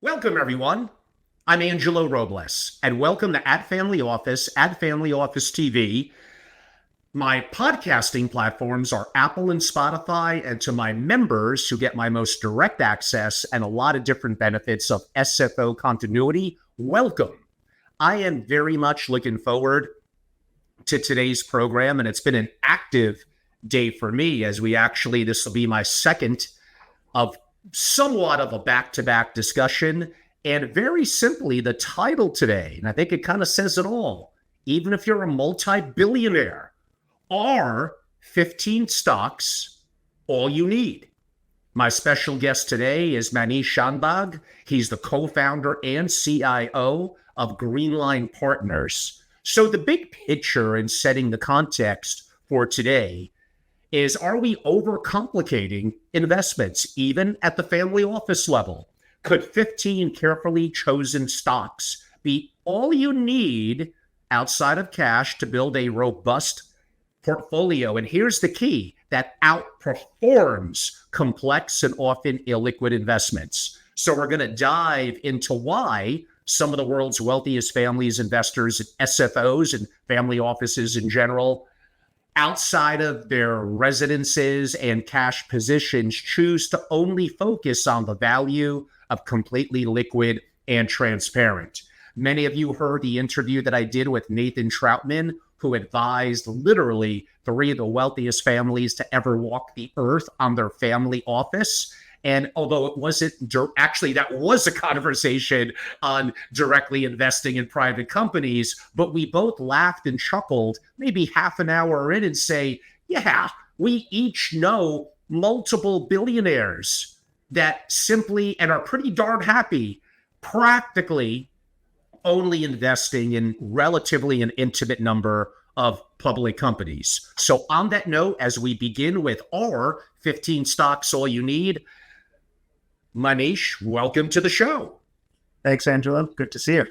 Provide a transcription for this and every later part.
Welcome, everyone. I'm Angelo Robles, and welcome to At Family Office, at Family Office TV. My podcasting platforms are Apple and Spotify, and to my members who get my most direct access and a lot of different benefits of SFO continuity, welcome. I am very much looking forward to today's program, and it's been an active day for me as this will be my second of somewhat of a back-to-back discussion. And very simply, the title today, and I think it kind of says it all, even if you're a multi-billionaire, are 15 stocks all you need? My special guest today is Maneesh Shanbhag. He's the co-founder and CIO of Greenline Partners. So the big picture in setting the context for today is, are we overcomplicating investments, even at the family office level? Could 15 carefully chosen stocks be all you need outside of cash to build a robust portfolio? And here's the key: that outperforms complex and often illiquid investments. So we're going to dive into why some of the world's wealthiest families, investors, SFOs, and family offices in general, outside of their residences and cash positions, choose to only focus on the value of completely liquid and transparent. Many of you heard the interview that I did with Nathan Troutman, who advised literally 3 of the wealthiest families to ever walk the earth on their family office. And although it wasn't actually, that was a conversation on directly investing in private companies, but we both laughed and chuckled maybe half an hour in and say, yeah, we each know multiple billionaires that simply and are pretty darn happy practically only investing in relatively an intimate number of public companies. So on that note, as we begin with our 15 stocks all you need, Maneesh, welcome to the show. Thanks, Angelo. Good to see you.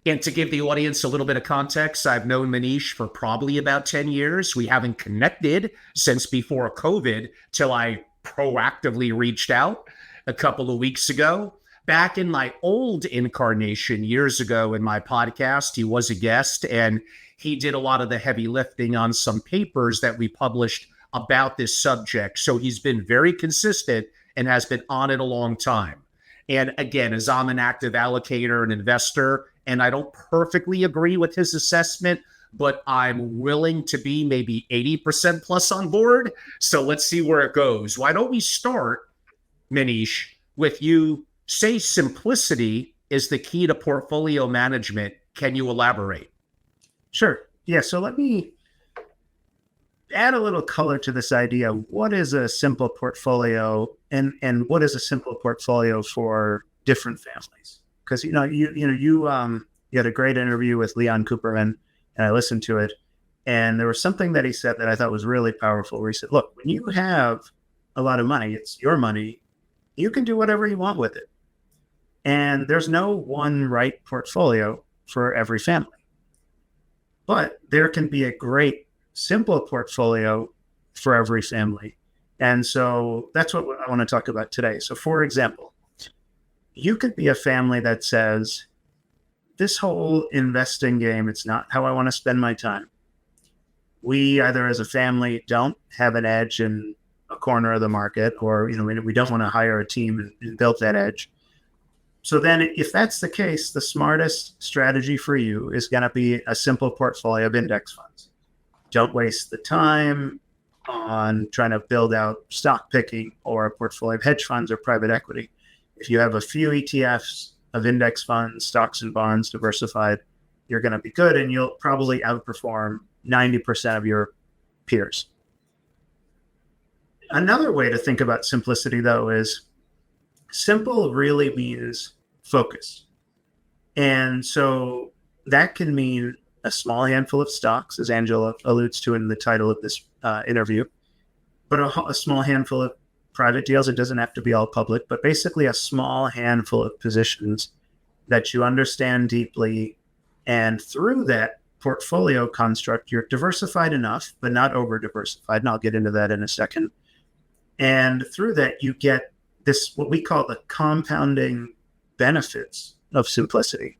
And to give the audience a little bit of context, I've known Maneesh for probably about 10 years. We haven't connected since before COVID till I proactively reached out a couple of weeks ago. Back in my old incarnation years ago in my podcast, he was a guest and he did a lot of the heavy lifting on some papers that we published about this subject. So he's been very consistent and has been on it a long time. And again, as I'm an active allocator and investor, and I don't perfectly agree with his assessment, but I'm willing to be maybe 80% plus on board. So let's see where it goes. Why don't we start, Maneesh, with you? Say simplicity is the key to portfolio management. Can you elaborate? Sure. Yeah. So let me add a little color to this idea. What is a simple portfolio, and what is a simple portfolio for different families? Because you had a great interview with Leon Cooperman, and I listened to it, and there was something that he said that I thought was really powerful. Where he said, "Look, when you have a lot of money, it's your money. You can do whatever you want with it, and there's no one right portfolio for every family, but there can be a great simple portfolio for every family." And so that's what I want to talk about today. So for example, you could be a family that says, this whole investing game, it's not how I want to spend my time. We either as a family don't have an edge in a corner of the market, or we don't want to hire a team and build that edge. So then if that's the case, the smartest strategy for you is going to be a simple portfolio of index funds. Don't waste the time on trying to build out stock picking or a portfolio of hedge funds or private equity. If you have a few ETFs of index funds, stocks and bonds diversified, you're going to be good, and you'll probably outperform 90% of your peers. Another way to think about simplicity, though, is simple really means focus. And so that can mean a small handful of stocks, as Angela alludes to in the title of this interview, but a small handful of private deals. It doesn't have to be all public, but basically a small handful of positions that you understand deeply. And through that portfolio construct, you're diversified enough, but not over diversified. And I'll get into that in a second. And through that, you get this, what we call the compounding benefits of simplicity.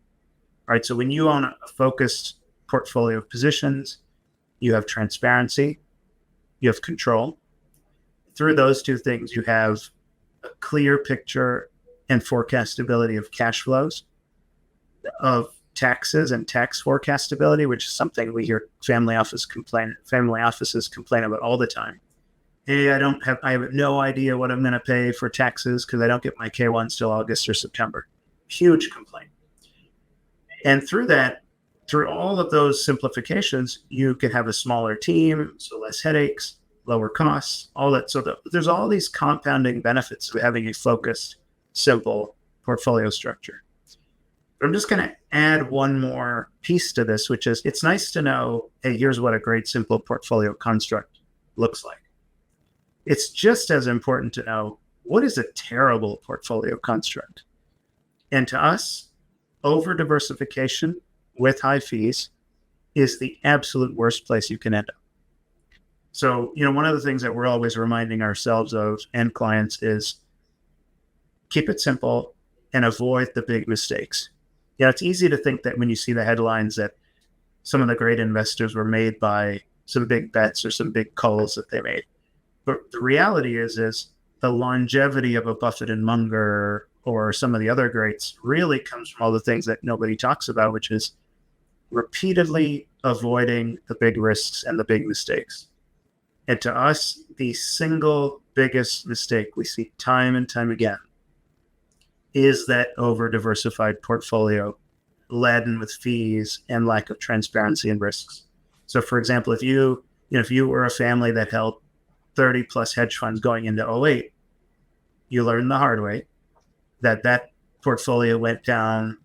Right. So when you own a focused portfolio of positions, you have transparency, you have control. Through those two things, you have a clear picture and forecastability of cash flows, of taxes and tax forecastability, which is something we hear family offices complain about all the time. Hey, I have no idea what I'm going to pay for taxes because I don't get my K-1s till August or September. Huge complaint. And through all of those simplifications, you can have a smaller team, so less headaches, lower costs, all that. So there's all these compounding benefits of having a focused, simple portfolio structure. But I'm just going to add one more piece to this, which is it's nice to know, hey, here's what a great simple portfolio construct looks like. It's just as important to know what is a terrible portfolio construct. And to us, over diversification with high fees is the absolute worst place you can end up. So, one of the things that we're always reminding ourselves of and clients is keep it simple and avoid the big mistakes. It's easy to think that when you see the headlines that some of the great investors were made by some big bets or some big calls that they made. But the reality is the longevity of a Buffett and Munger or some of the other greats really comes from all the things that nobody talks about, which is repeatedly avoiding the big risks and the big mistakes. And to us, the single biggest mistake we see time and time again is that over-diversified portfolio laden with fees and lack of transparency and risks. So for example, if you were a family that held 30 plus hedge funds going into 2008, you learned the hard way that portfolio went down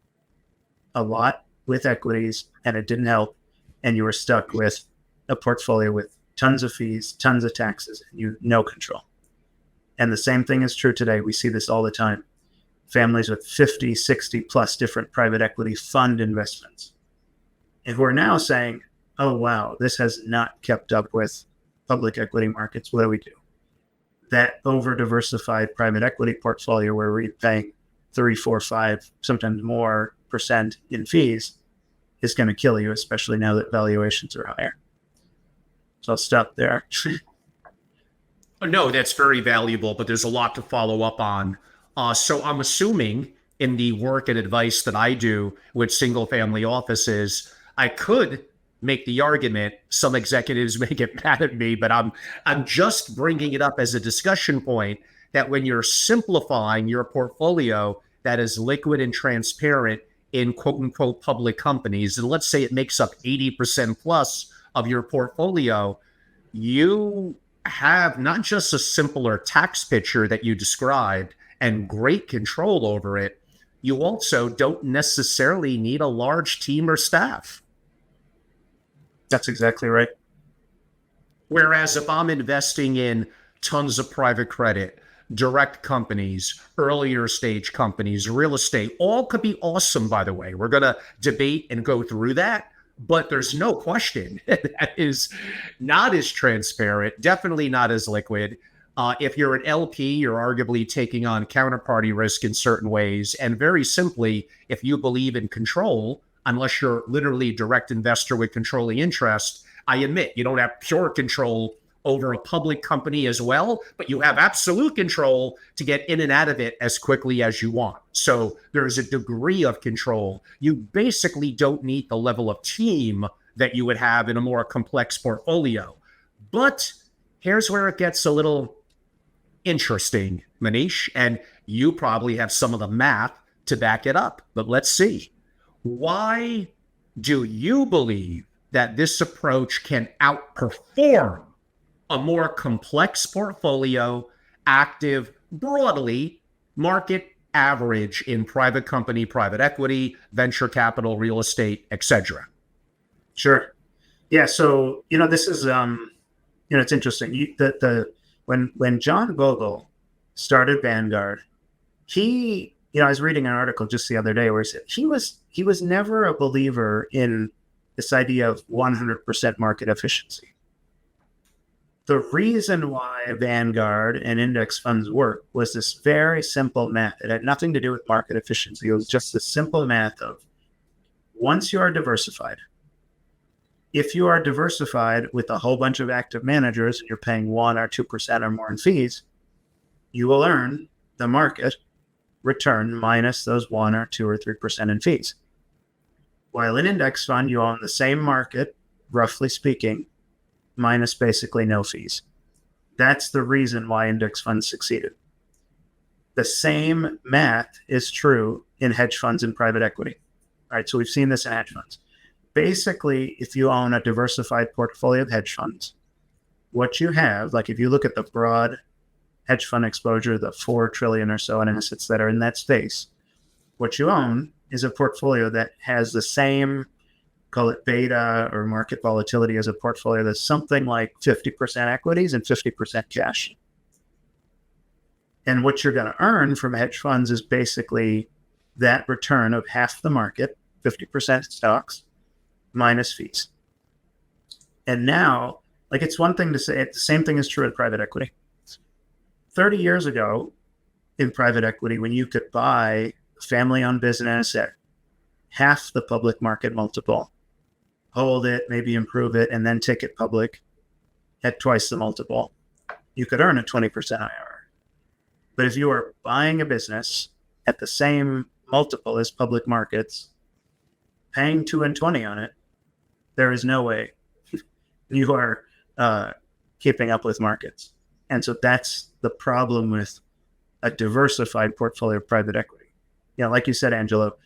a lot with equities and it didn't help. And you were stuck with a portfolio with tons of fees, tons of taxes, and no control. And the same thing is true today. We see this all the time. Families with 50, 60 plus different private equity fund investments. And we're now saying, oh, wow, this has not kept up with public equity markets. What do we do? That over-diversified private equity portfolio where we're paying 3, 4, 5, sometimes more % in fees is going to kill you, especially now that valuations are higher. So I'll stop there. No, that's very valuable, but there's a lot to follow up on. So I'm assuming in the work and advice that I do with single family offices, I could make the argument, some executives may get mad at me, but I'm just bringing it up as a discussion point that when you're simplifying your portfolio that is liquid and transparent in quote unquote public companies, and let's say it makes up 80% plus of your portfolio, you have not just a simpler tax picture that you described and great control over it, you also don't necessarily need a large team or staff. That's exactly right. Whereas if I'm investing in tons of private credit, direct companies, earlier stage companies, real estate, all could be awesome, by the way. We're going to debate and go through that. But there's no question that is not as transparent, definitely not as liquid. If you're an LP, you're arguably taking on counterparty risk in certain ways. And very simply, if you believe in control, unless you're literally a direct investor with controlling interest, I admit you don't have pure control over a public company as well, but you have absolute control to get in and out of it as quickly as you want. So there's a degree of control. You basically don't need the level of team that you would have in a more complex portfolio. But here's where it gets a little interesting, Maneesh, and you probably have some of the math to back it up, but let's see. Why do you believe that this approach can outperform a more complex portfolio, active, broadly, market average in private company, private equity, venture capital, real estate, etc.? Sure. Yeah. So, this is, it's interesting. When John Bogle started Vanguard, I was reading an article just the other day where he said he was never a believer in this idea of 100% market efficiency. The reason why Vanguard and index funds work was this very simple math. It had nothing to do with market efficiency. It was just the simple math of once you are diversified, if you are diversified with a whole bunch of active managers, and you're paying 1 or 2% or more in fees, you will earn the market return minus those 1 or 2 or 3% in fees. While in index fund, you own the same market, roughly speaking, minus basically no fees. That's the reason why index funds succeeded. The same math is true in hedge funds and private equity. All right, so we've seen this in hedge funds. Basically, if you own a diversified portfolio of hedge funds, what you have, like if you look at the broad hedge fund exposure, the 4 trillion or so in assets that are in that space, what you own is a portfolio that has the same, call it beta or market volatility, as a portfolio that's something like 50% equities and 50% cash. And what you're going to earn from hedge funds is basically that return of half the market, 50% stocks, minus fees. And now, like, it's one thing to say the same thing is true in private equity. 30 years ago in private equity, when you could buy a family-owned business at half the public market multiple, hold it, maybe improve it, and then take it public at twice the multiple, you could earn a 20% IRR. But if you are buying a business at the same multiple as public markets, paying 2 and 20 on it, there is no way you are keeping up with markets. And so that's the problem with a diversified portfolio of private equity. Like you said, Angelo,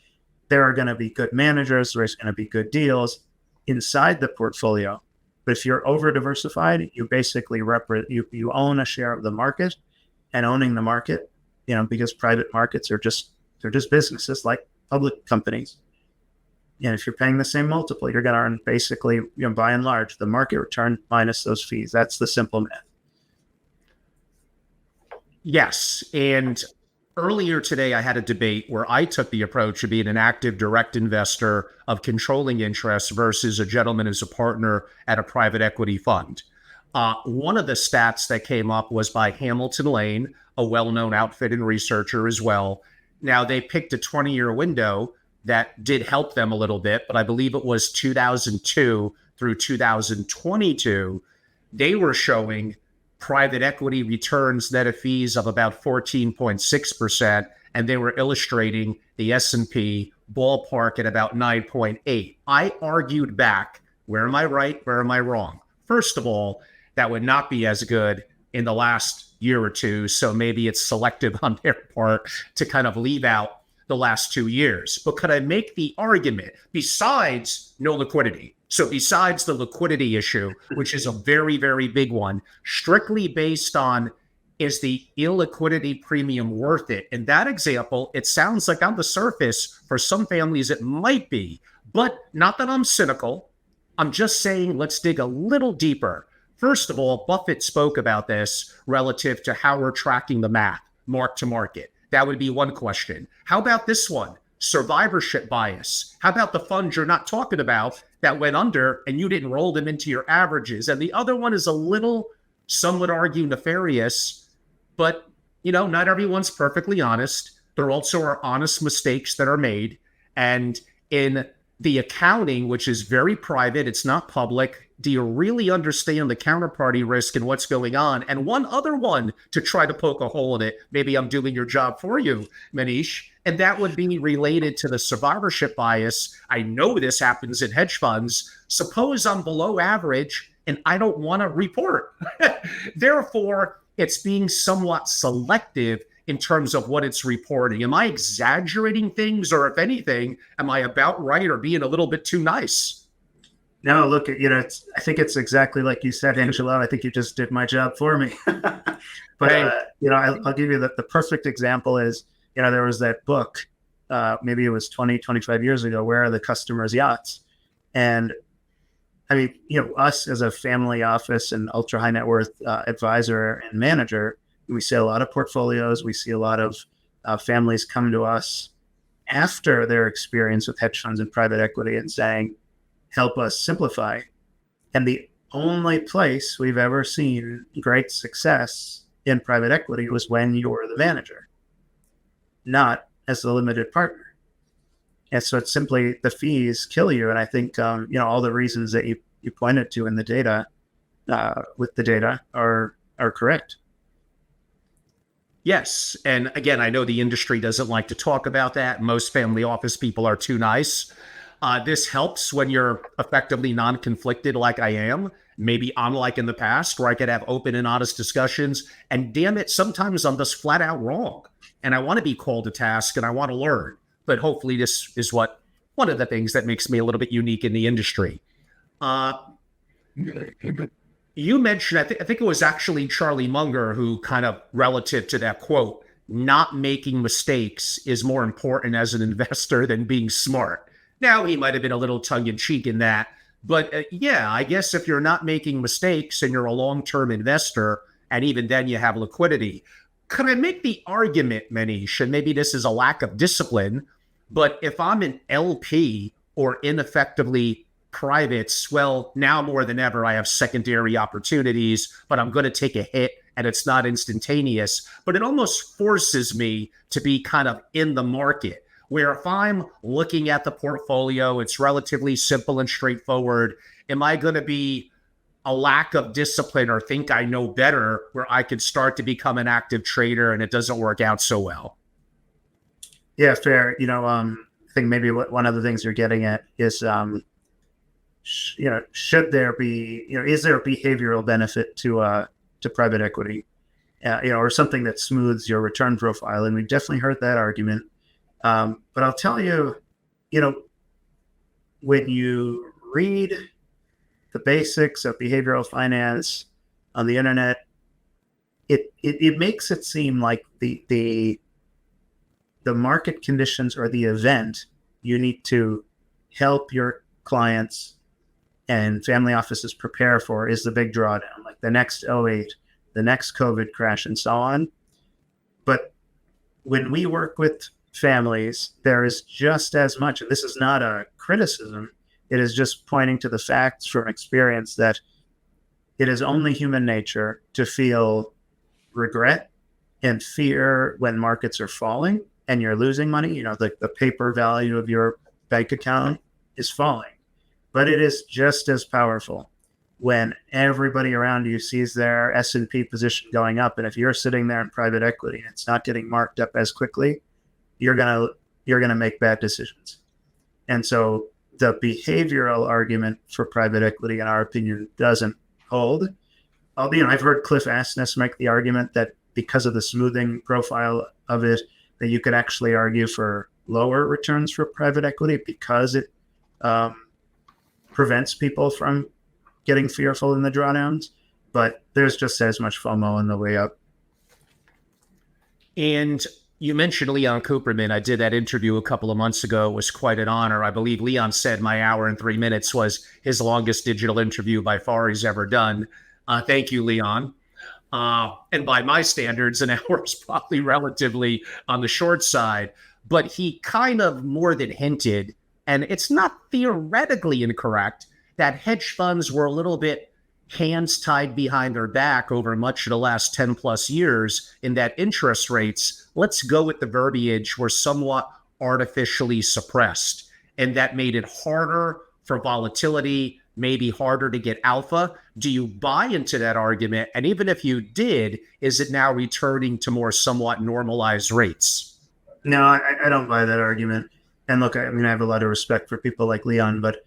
there are going to be good managers, there's going to be good deals inside the portfolio. But if you're over diversified, you basically you own a share of the market, and owning the market, because private markets they're just businesses like public companies. And if you're paying the same multiple, you're going to earn basically, by and large, the market return minus those fees. That's the simple math. Yes. And earlier today, I had a debate where I took the approach of being an active direct investor of controlling interests versus a gentleman who's a partner at a private equity fund. One of the stats that came up was by Hamilton Lane, a well-known outfit and researcher as well. Now, they picked a 20-year window that did help them a little bit, but I believe it was 2002 through 2022. They were showing private equity returns net of fees of about 14.6%, and they were illustrating the S&P ballpark at about 9.8. I argued back, where am I right, where am I wrong? First of all, that would not be as good in the last year or two, so maybe it's selective on their part to kind of leave out the last 2 years. But could I make the argument, besides no liquidity, so besides the liquidity issue, which is a very, very big one, strictly based on, is the illiquidity premium worth it? In that example, it sounds like on the surface, for some families, it might be. But not that I'm cynical. I'm just saying, let's dig a little deeper. First of all, Buffett spoke about this relative to how we're tracking the math, mark to market. That would be one question. How about this one? Survivorship bias. How about the funds you're not talking about that went under and you didn't roll them into your averages? And the other one is a little, some would argue, nefarious, but not everyone's perfectly honest. There also are honest mistakes that are made. And in the accounting, which is very private, it's not public, do you really understand the counterparty risk and what's going on? And one other one to try to poke a hole in it, maybe I'm doing your job for you, Maneesh, and that would be related to the survivorship bias. I know this happens in hedge funds. Suppose I'm below average and I don't want to report. Therefore, it's being somewhat selective in terms of what it's reporting. Am I exaggerating things, or if anything, am I about right or being a little bit too nice? No, look, I think it's exactly like you said, Angelo. I think you just did my job for me. But, I'll give you the perfect example is, there was that book, maybe it was 20, 25 years ago, Where Are the Customers' Yachts? And I mean, us as a family office and ultra high net worth advisor and manager, we see a lot of portfolios. We see a lot of families come to us after their experience with hedge funds and private equity and saying, help us simplify. And the only place we've ever seen great success in private equity was when you're the manager, not as the limited partner. And so it's simply the fees kill you. And I think, all the reasons that you pointed to in the data, with the data are correct. Yes. And again, I know the industry doesn't like to talk about that. Most family office people are too nice. This helps when you're effectively non-conflicted like I am, maybe unlike in the past where I could have open and honest discussions. And damn it, sometimes I'm just flat out wrong. And I want to be called to task and I want to learn. But hopefully this is one of the things that makes me a little bit unique in the industry. Uh, you mentioned, I think it was actually Charlie Munger who kind of relative to that quote, not making mistakes is more important as an investor than being smart. Now, he might have been a little tongue in cheek in that. But yeah, I guess if you're not making mistakes and you're a long term investor, and even then you have liquidity, could I make the argument, Maneesh, and maybe this is a lack of discipline, but if I'm an LP or ineffectively privates, well, now more than ever, I have secondary opportunities, but I'm going to take a hit and it's not instantaneous. But it almost forces me to be kind of in the market, where if I'm looking at the portfolio, it's relatively simple and straightforward. Am I going to be a lack of discipline or think I know better where I could start to become an active trader and it doesn't work out so well? Yeah, fair. I think maybe one of the things you're getting at is, should there be, is there a behavioral benefit to private equity, or something that smooths your return profile? And we've definitely heard that argument. But I'll tell you, when you read the basics of behavioral finance on the internet, it makes it seem like the market conditions or the event you need to help your clients and family offices prepare for is the big drawdown, like the next '08, the next COVID crash, and so on. But when we work with families, there is just as much, and this is not a criticism, it is just pointing to the facts from experience that it is only human nature to feel regret and fear when markets are falling and you're losing money. The paper value of your bank account is falling. But it is just as powerful when everybody around you sees their S&P position going up. And if you're sitting there in private equity and it's not getting marked up as quickly, you're gonna make bad decisions. And so the behavioral argument for private equity, in our opinion, doesn't hold. I've heard Cliff Asness make the argument that because of the smoothing profile of it, that you could actually argue for lower returns for private equity because it prevents people from getting fearful in the drawdowns. But there's just as much FOMO on the way up. And you mentioned Leon Cooperman. I did that interview a couple of months ago. It was quite an honor. I believe Leon said my hour and 3 minutes was his longest digital interview by far he's ever done. Thank you, Leon. And by my standards, an hour is probably relatively on the short side. But he kind of more than hinted, and it's not theoretically incorrect, that hedge funds were a little bit hands tied behind their back over much of the last 10 plus years, in that interest rates, let's go with the verbiage, were somewhat artificially suppressed. And that made it harder for volatility, maybe harder to get alpha. Do you buy into that argument? And even if you did, is it now returning to more somewhat normalized rates? No, I don't buy that argument. And look, I have a lot of respect for people like Leon, but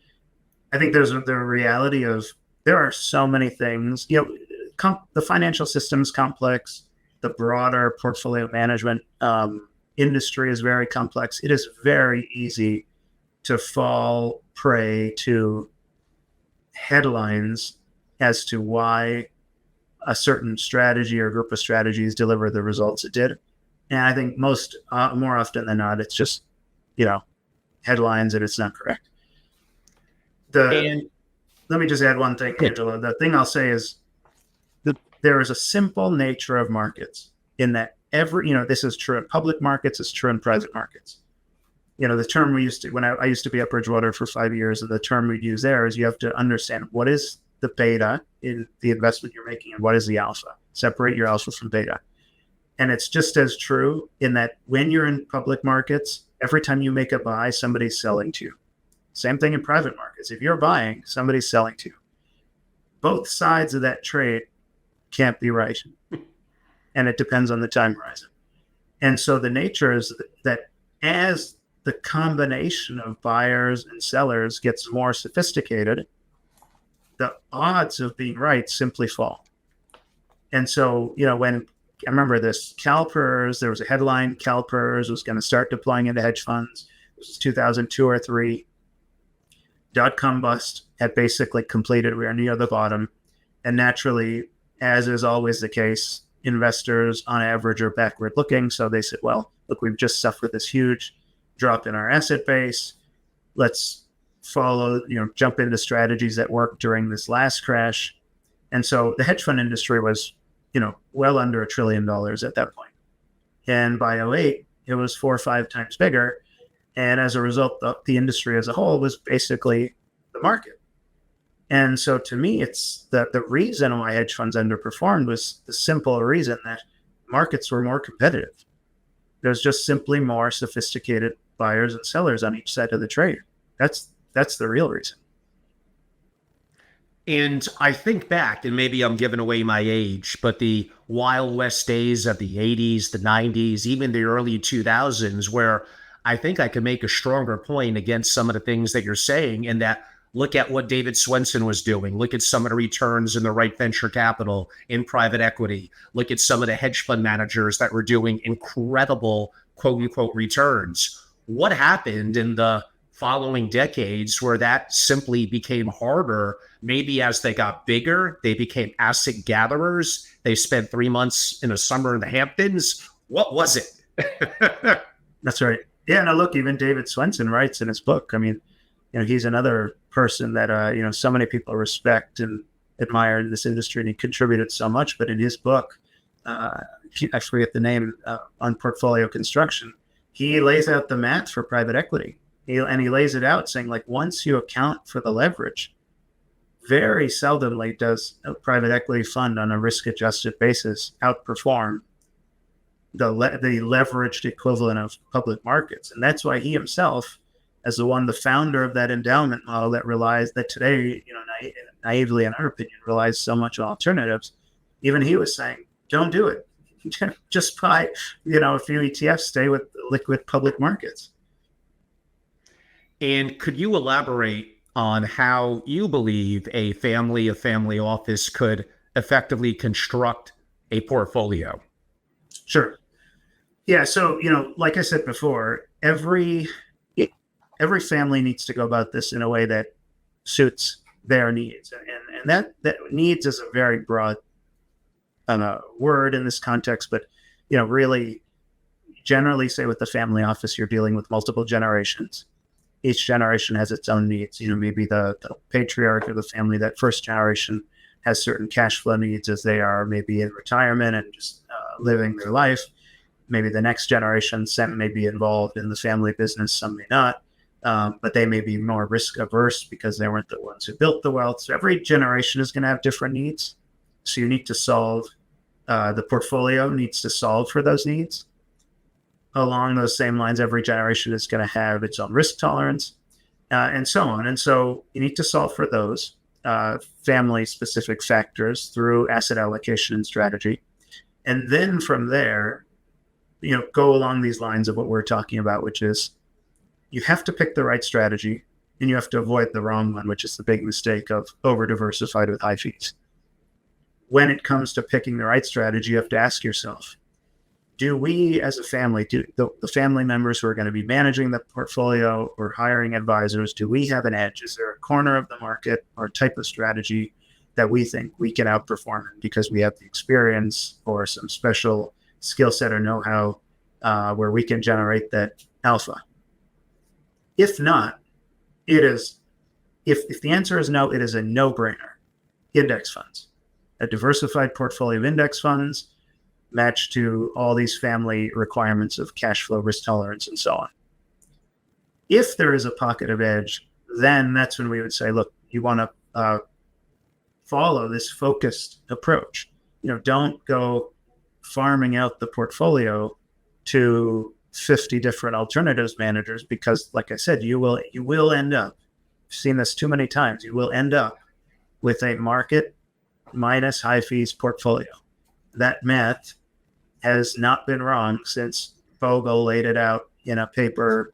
I think there's the reality of there are so many things. The financial system's complex. The broader portfolio management industry is very complex. It is very easy to fall prey to headlines as to why a certain strategy or group of strategies deliver the results it did. And I think more often than not, it's just, headlines and it's not correct. Let me just add one thing, Angela. The thing I'll say is that there is a simple nature of markets in that this is true in public markets, it's true in private markets. The term we used to, when I used to be at Bridgewater for 5 years, and the term we'd use there is you have to understand what is the beta in the investment you're making and what is the alpha. Separate your alpha from beta. And it's just as true in that when you're in public markets, every time you make a buy, somebody's selling to you. Same thing in private markets. If you're buying, somebody's selling to you. Both sides of that trade can't be right. And it depends on the time horizon. And so the nature is that as the combination of buyers and sellers gets more sophisticated, the odds of being right simply fall. And so, when I remember this, CalPERS, there was a headline, CalPERS was going to start deploying into hedge funds. This was 2002 or 3. Dot-com bust had basically completed. We were near the bottom. And naturally, as is always the case, investors on average are backward looking. So they said, well, look, we've just suffered this huge drop in our asset base. Let's jump into strategies that worked during this last crash. And so the hedge fund industry was, well under $1 trillion at that point. And by 2008, it was 4 or 5 times bigger. And as a result, the industry as a whole was basically the market. And so to me, it's the reason why hedge funds underperformed was the simple reason that markets were more competitive. There's just simply more sophisticated buyers and sellers on each side of the trade. That's the real reason. And I think back, and maybe I'm giving away my age, but the Wild West days of the 80s, the 90s, even the early 2000s, where I think I could make a stronger point against some of the things that you're saying, and that look at what David Swensen was doing. Look at some of the returns in the right venture capital, in private equity. Look at some of the hedge fund managers that were doing incredible, quote unquote, returns. What happened in the following decades where that simply became harder? Maybe as they got bigger, they became asset gatherers. They spent 3 months in a summer in the Hamptons. What was it? That's right. Yeah, no, look, even David Swensen writes in his book. I mean, he's another person that, so many people respect and admire in this industry, and he contributed so much. But in his book, I forget the name, on portfolio construction, he lays out the math for private equity. He lays it out saying, like, once you account for the leverage, very seldomly does a private equity fund on a risk-adjusted basis outperform the leveraged equivalent of public markets. And that's why he himself, as the founder of that endowment model that relies, that today, naively in our opinion, relies so much on alternatives, even he was saying, don't do it. Just buy, a few ETFs, stay with liquid public markets. And could you elaborate on how you believe a family of family office could effectively construct a portfolio? Sure. Yeah. So, like I said before, every family needs to go about this in a way that suits their needs. And that needs is a very broad word in this context, but, really generally say with the family office, you're dealing with multiple generations. Each generation has its own needs. Maybe the patriarch of the family, that first generation, has certain cash flow needs as they are maybe in retirement and just living their life. Maybe the next generation, some may be involved in the family business, some may not, but they may be more risk averse because they weren't the ones who built the wealth. So every generation is going to have different needs. So you need to solve, the portfolio needs to solve for those needs. Along those same lines, every generation is going to have its own risk tolerance, and so on. And so you need to solve for those family-specific factors through asset allocation and strategy. And then from there, go along these lines of what we're talking about, which is you have to pick the right strategy and you have to avoid the wrong one, which is the big mistake of over-diversified with high fees. When it comes to picking the right strategy, you have to ask yourself, do we as a family, do the family members who are going to be managing the portfolio or hiring advisors, do we have an edge? Is there a corner of the market or type of strategy that we think we can outperform in because we have the experience or some special skill set or know-how where we can generate that alpha? If not, if the answer is no, it is a no-brainer. Index funds, a diversified portfolio of index funds, matched to all these family requirements of cash flow, risk tolerance, and so on. If there is a pocket of edge, then that's when we would say, look, you want to follow this focused approach. Don't go farming out the portfolio to 50 different alternatives managers, because like I said, you will end up, I've seen this too many times, you will end up with a market minus high fees portfolio. That math has not been wrong since Bogle laid it out in a paper,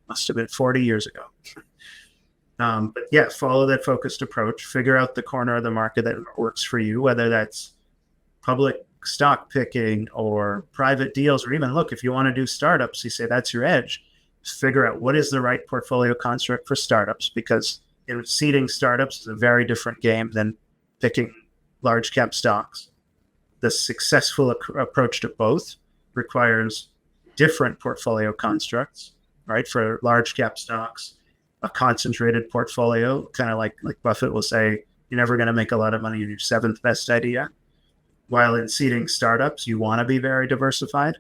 must have been 40 years ago. But yeah, follow that focused approach, figure out the corner of the market that works for you, whether that's public stock picking or private deals, or even look, if you want to do startups, you say that's your edge. Figure out what is the right portfolio construct for startups, because seeding startups is a very different game than picking large cap stocks. The successful approach to both requires different portfolio constructs, right? For large cap stocks, a concentrated portfolio, kind of like Buffett will say, you're never going to make a lot of money in your seventh best idea. While in seeding startups, you want to be very diversified.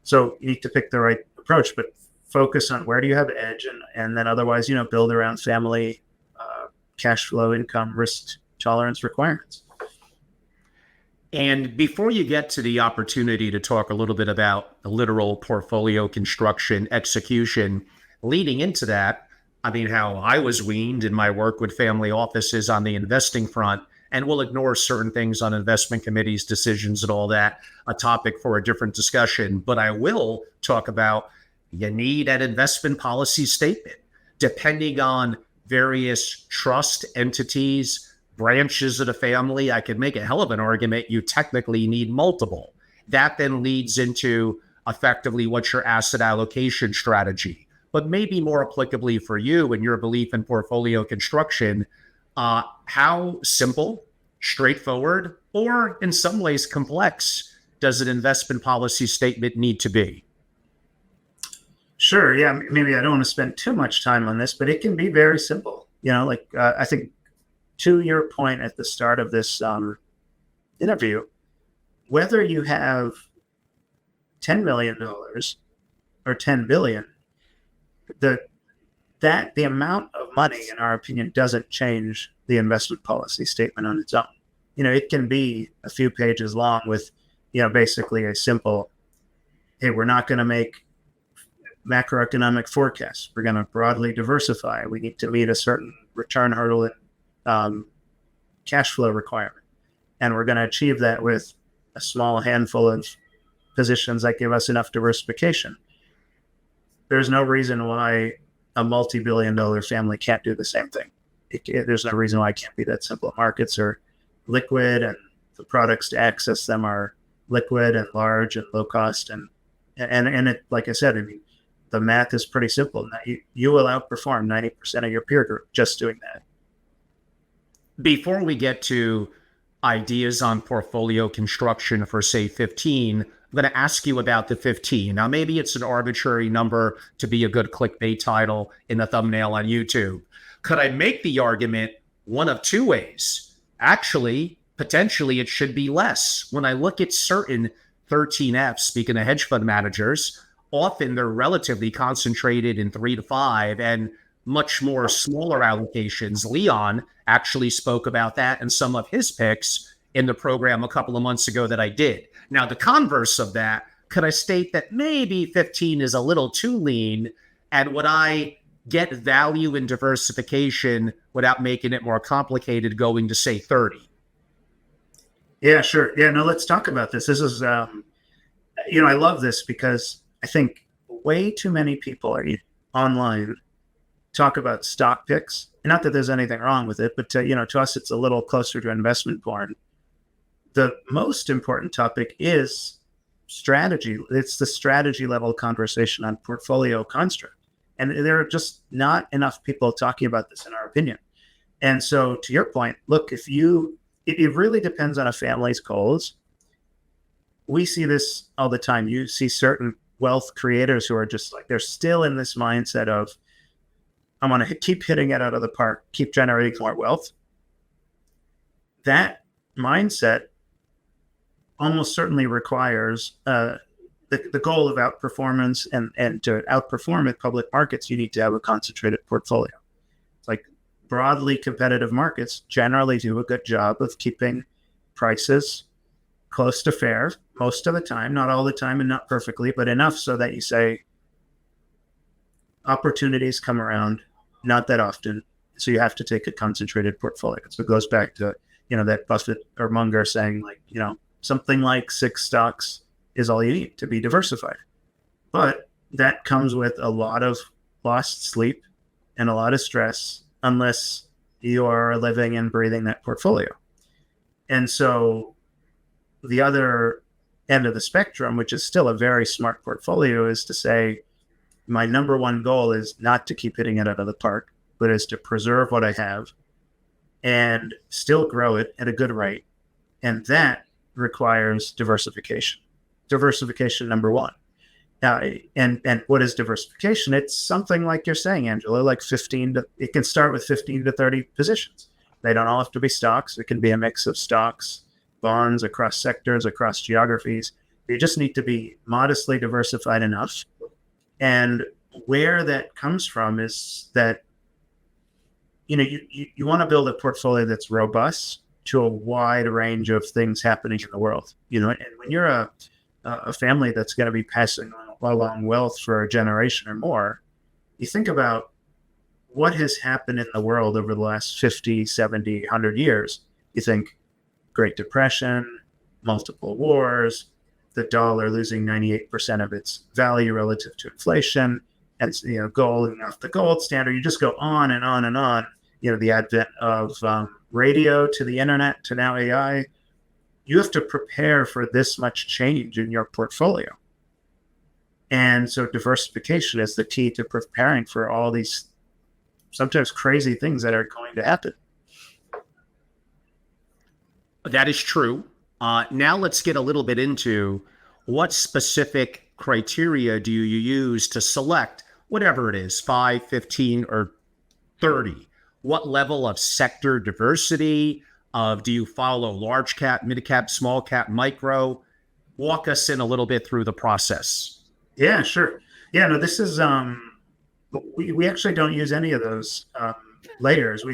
So you need to pick the right approach, but focus on where do you have edge, and then otherwise, build around family cash flow, income, risk tolerance requirements. And before you get to the opportunity to talk a little bit about the literal portfolio construction execution, leading into that, I mean, how I was weaned in my work with family offices on the investing front, and we'll ignore certain things on investment committees, decisions, and all that, a topic for a different discussion. But I will talk about you need an investment policy statement. Depending on various trust entities, branches of the family, I could make a hell of an argument you technically need multiple. That then leads into effectively what's your asset allocation strategy. But maybe more applicably for you and your belief in portfolio construction, how simple, straightforward, or in some ways complex does an investment policy statement need to be? Sure. Yeah. Maybe I don't want to spend too much time on this, but it can be very simple. I think to your point at the start of this interview, whether you have $10 million or 10 billion, the amount of money, in our opinion, doesn't change the investment policy statement on its own. It can be a few pages long with, basically a simple, hey, we're not going to make macroeconomic forecasts. We're going to broadly diversify. We need to meet a certain return hurdle and cash flow requirement. And we're going to achieve that with a small handful of positions that give us enough diversification. There's no reason why a multi-billion-dollar family can't do the same thing. There's no reason why it can't be that simple. Markets are liquid, and the products to access them are liquid and large and low cost. And it, like I said, I mean, the math is pretty simple. You will outperform 90% of your peer group just doing that. Before we get to ideas on portfolio construction for, say, 15, I'm going to ask you about the 15. Now, maybe it's an arbitrary number to be a good clickbait title in the thumbnail on YouTube. Could I make the argument one of two ways? Actually, potentially, it should be less. When I look at certain 13Fs, speaking of hedge fund managers, often they're relatively concentrated in 3 to 5 and much more smaller allocations. Leon actually spoke about that in some of his picks in the program a couple of months ago that I did. Now, the converse of that, could I state that maybe 15 is a little too lean, and would I get value in diversification without making it more complicated going to, say, 30? Yeah, sure. Yeah, no, let's talk about this. This is, I love this because I think way too many people are online talk about stock picks. And not that there's anything wrong with it, but to us, it's a little closer to investment porn. The most important topic is strategy. It's the strategy level conversation on portfolio construct. And there are just not enough people talking about this, in our opinion. And so to your point, look, it really depends on a family's goals. We see this all the time. You see certain wealth creators who are just like, they're still in this mindset of, I'm going to keep hitting it out of the park, keep generating more wealth. That mindset almost certainly requires the goal of outperformance and to outperform at public markets, you need to have a concentrated portfolio. It's like broadly competitive markets generally do a good job of keeping prices close to fair most of the time, not all the time and not perfectly, but enough so that you say opportunities come around not that often. So you have to take a concentrated portfolio. So it goes back to, that Buffett or Munger saying like, something like 6 stocks is all you need to be diversified. But that comes with a lot of lost sleep and a lot of stress unless you are living and breathing that portfolio. And so the other end of the spectrum, which is still a very smart portfolio, is to say, my number one goal is not to keep hitting it out of the park, but is to preserve what I have and still grow it at a good rate. And that requires diversification. Diversification number one. And what is diversification? It's something like you're saying, Angela, like it can start with 15 to 30 positions. They don't all have to be stocks. It can be a mix of stocks, bonds across sectors, across geographies. You just need to be modestly diversified enough. And where that comes from is that, you want to build a portfolio that's robust to a wide range of things happening in the world. And when you're a family that's going to be passing along wealth for a generation or more, you think about what has happened in the world over the last 50, 70, 100 years. You think Great Depression, multiple wars, the dollar losing 98% of its value relative to inflation, and gold and off the gold standard. You just go on and on and on. The advent of radio to the internet to now AI. You have to prepare for this much change in your portfolio. And so diversification is the key to preparing for all these sometimes crazy things that are going to happen. That is true. Now let's get a little bit into what specific criteria do you use to select whatever it is, 5, 15, or 30? What level of sector diversity? Do you follow large cap, mid cap, small cap, micro? Walk us in a little bit through the process. Yeah, sure. Yeah, no, this is, we actually don't use any of those layers.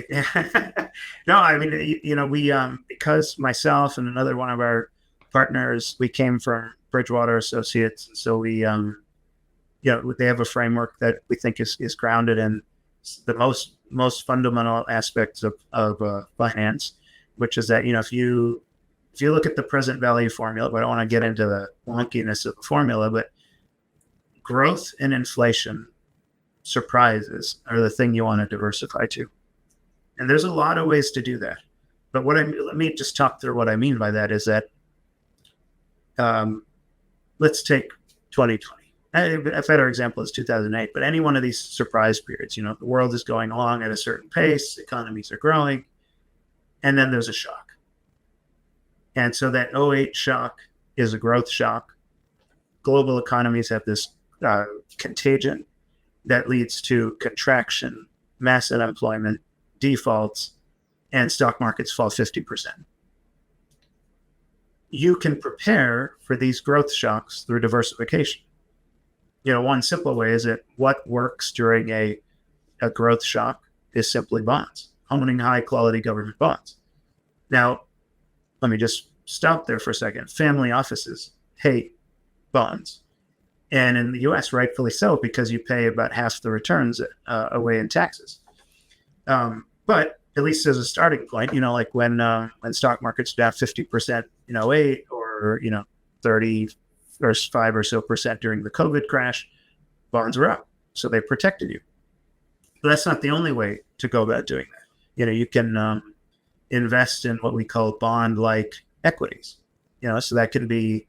No, I mean, we, because myself and another one of our partners, we came from Bridgewater Associates. And so we, they have a framework that we think is grounded in the most fundamental aspects of finance, which is that, if you look at the present value formula, but I don't want to get into the wonkiness of the formula, but growth and inflation surprises are the thing you want to diversify to. And there's a lot of ways to do that. But let me just talk through what I mean by that is that, let's take 2020. A better example is 2008, but any one of these surprise periods, the world is going along at a certain pace, economies are growing, and then there's a shock. And so that 2008 shock is a growth shock. Global economies have this contagion that leads to contraction, mass unemployment, defaults, and stock markets fall 50%. You can prepare for these growth shocks through diversification. One simple way is that what works during a growth shock is simply bonds, owning high quality government bonds. Now, let me just stop there for a second. Family offices hate bonds. And in the US, rightfully so, because you pay about half the returns away in taxes. But at least as a starting point, like when stock markets down 50% in 2008 or, 30 or 5 or so percent during the COVID crash, bonds were up. So they protected you. But that's not the only way to go about doing that. You can invest in what we call bond-like equities. So that can be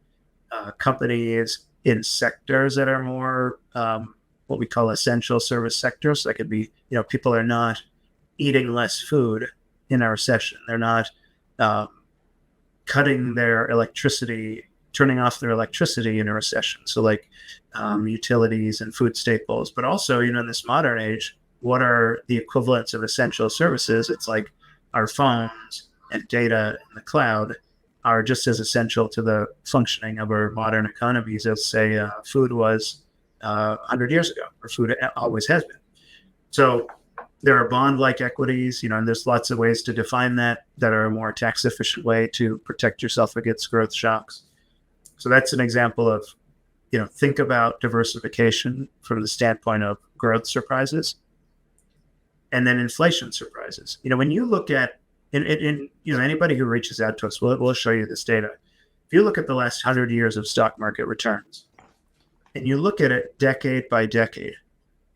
companies in sectors that are more what we call essential service sectors. So that could be, people are not eating less food in a recession. They're not cutting their electricity, turning off their electricity in a recession. So like utilities and food staples, but also, in this modern age, what are the equivalents of essential services? It's like our phones and data in the cloud. are just as essential to the functioning of our modern economies as, say, food was 100 years ago, or food always has been. So there are bond-like equities, and there's lots of ways to define that are a more tax-efficient way to protect yourself against growth shocks. So that's an example of, think about diversification from the standpoint of growth surprises and then inflation surprises. When you look at, anybody who reaches out to us, we'll show you this data. If you look at the last 100 years of stock market returns, and you look at it decade by decade,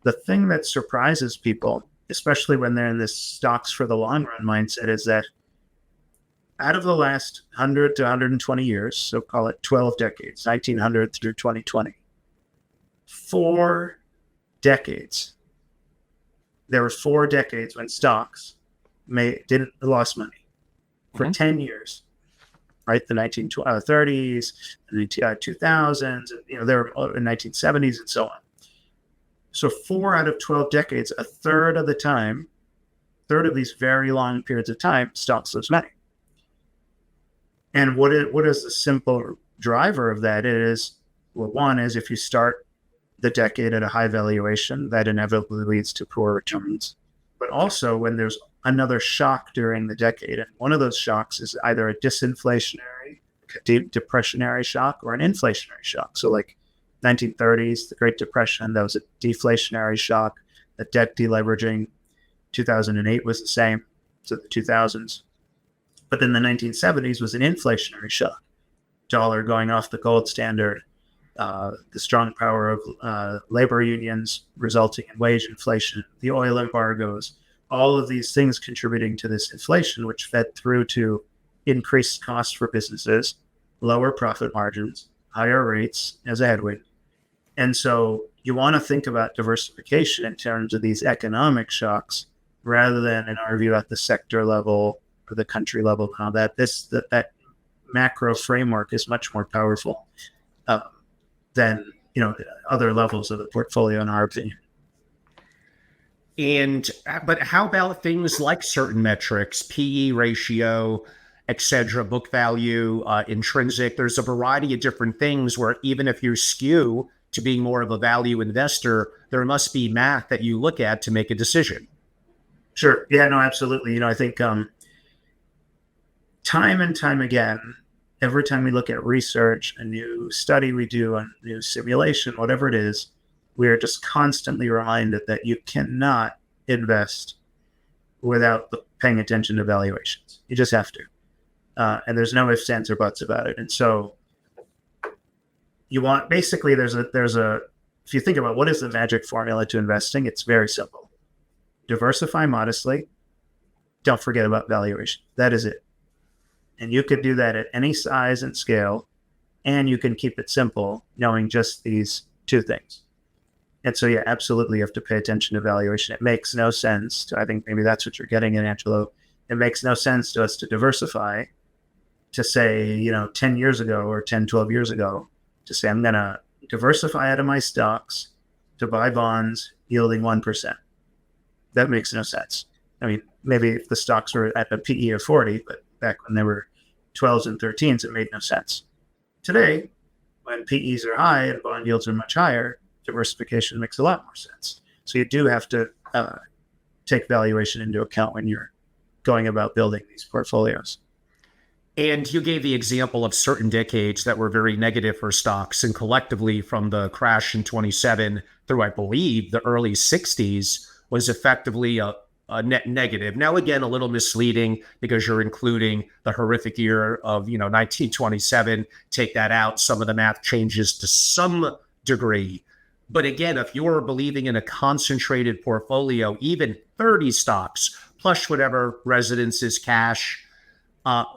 the thing that surprises people, especially when they're in this stocks for the long run mindset, is that out of the last 100 to 120 years, so call it 12 decades, 1900 through 2020, 4 decades, there were 4 decades when stocks didn't lost money for 10 years, right? The 1930s, the 2000s, there were in 1970s and so on. So 4 out of 12 decades, a third of these very long periods of time, stocks lose money. And what is the simple driver of that is, well, one is if you start the decade at a high valuation, that inevitably leads to poor returns. But also when there's another shock during the decade, and one of those shocks is either a disinflationary, depressionary shock, or an inflationary shock. So like 1930s, the Great Depression, that was a deflationary shock, the debt deleveraging. 2008 was the same, so the 2000s. But then the 1970s was an inflationary shock. Dollar going off the gold standard, the strong power of labor unions resulting in wage inflation, the oil embargoes, all of these things contributing to this inflation, which fed through to increased costs for businesses, lower profit margins, higher rates as a headwind. And so you want to think about diversification in terms of these economic shocks rather than, in our view, at the sector level or the country level. Now that macro framework is much more powerful than other levels of the portfolio, in our opinion. But how about things like certain metrics, PE ratio, etc., book value, intrinsic? There's a variety of different things where even if you skew to being more of a value investor, there must be math that you look at to make a decision. Sure. Yeah, no, absolutely. I think time and time again, every time we look at research, a new study we do, a new simulation, whatever it is, we are just constantly reminded that you cannot invest without paying attention to valuations. You just have to. And there's no ifs, ands, or buts about it. And so you want, basically, there's a, if you think about what is the magic formula to investing, it's very simple. Diversify modestly. Don't forget about valuation. That is it. And you could do that at any size and scale, and you can keep it simple, knowing just these 2 things. And so, yeah, absolutely, you have to pay attention to valuation. It makes no sense I think maybe that's what you're getting at, Angelo. It makes no sense to us to diversify, to say, 10 years ago or 10, 12 years ago, to say, I'm going to diversify out of my stocks to buy bonds yielding 1%. That makes no sense. I mean, maybe if the stocks were at a PE of 40, but back when they were 12s and 13s, it made no sense. Today, when PEs are high and bond yields are much higher, diversification makes a lot more sense. So you do have to take valuation into account when you're going about building these portfolios. And you gave the example of certain decades that were very negative for stocks, and collectively from the crash in 27 through, I believe, the early 60s was effectively a net negative. Now, again, a little misleading because you're including the horrific year of 1927. Take that out. Some of the math changes to some degree. But again, if you're believing in a concentrated portfolio, even 30 stocks, plus whatever residences, cash,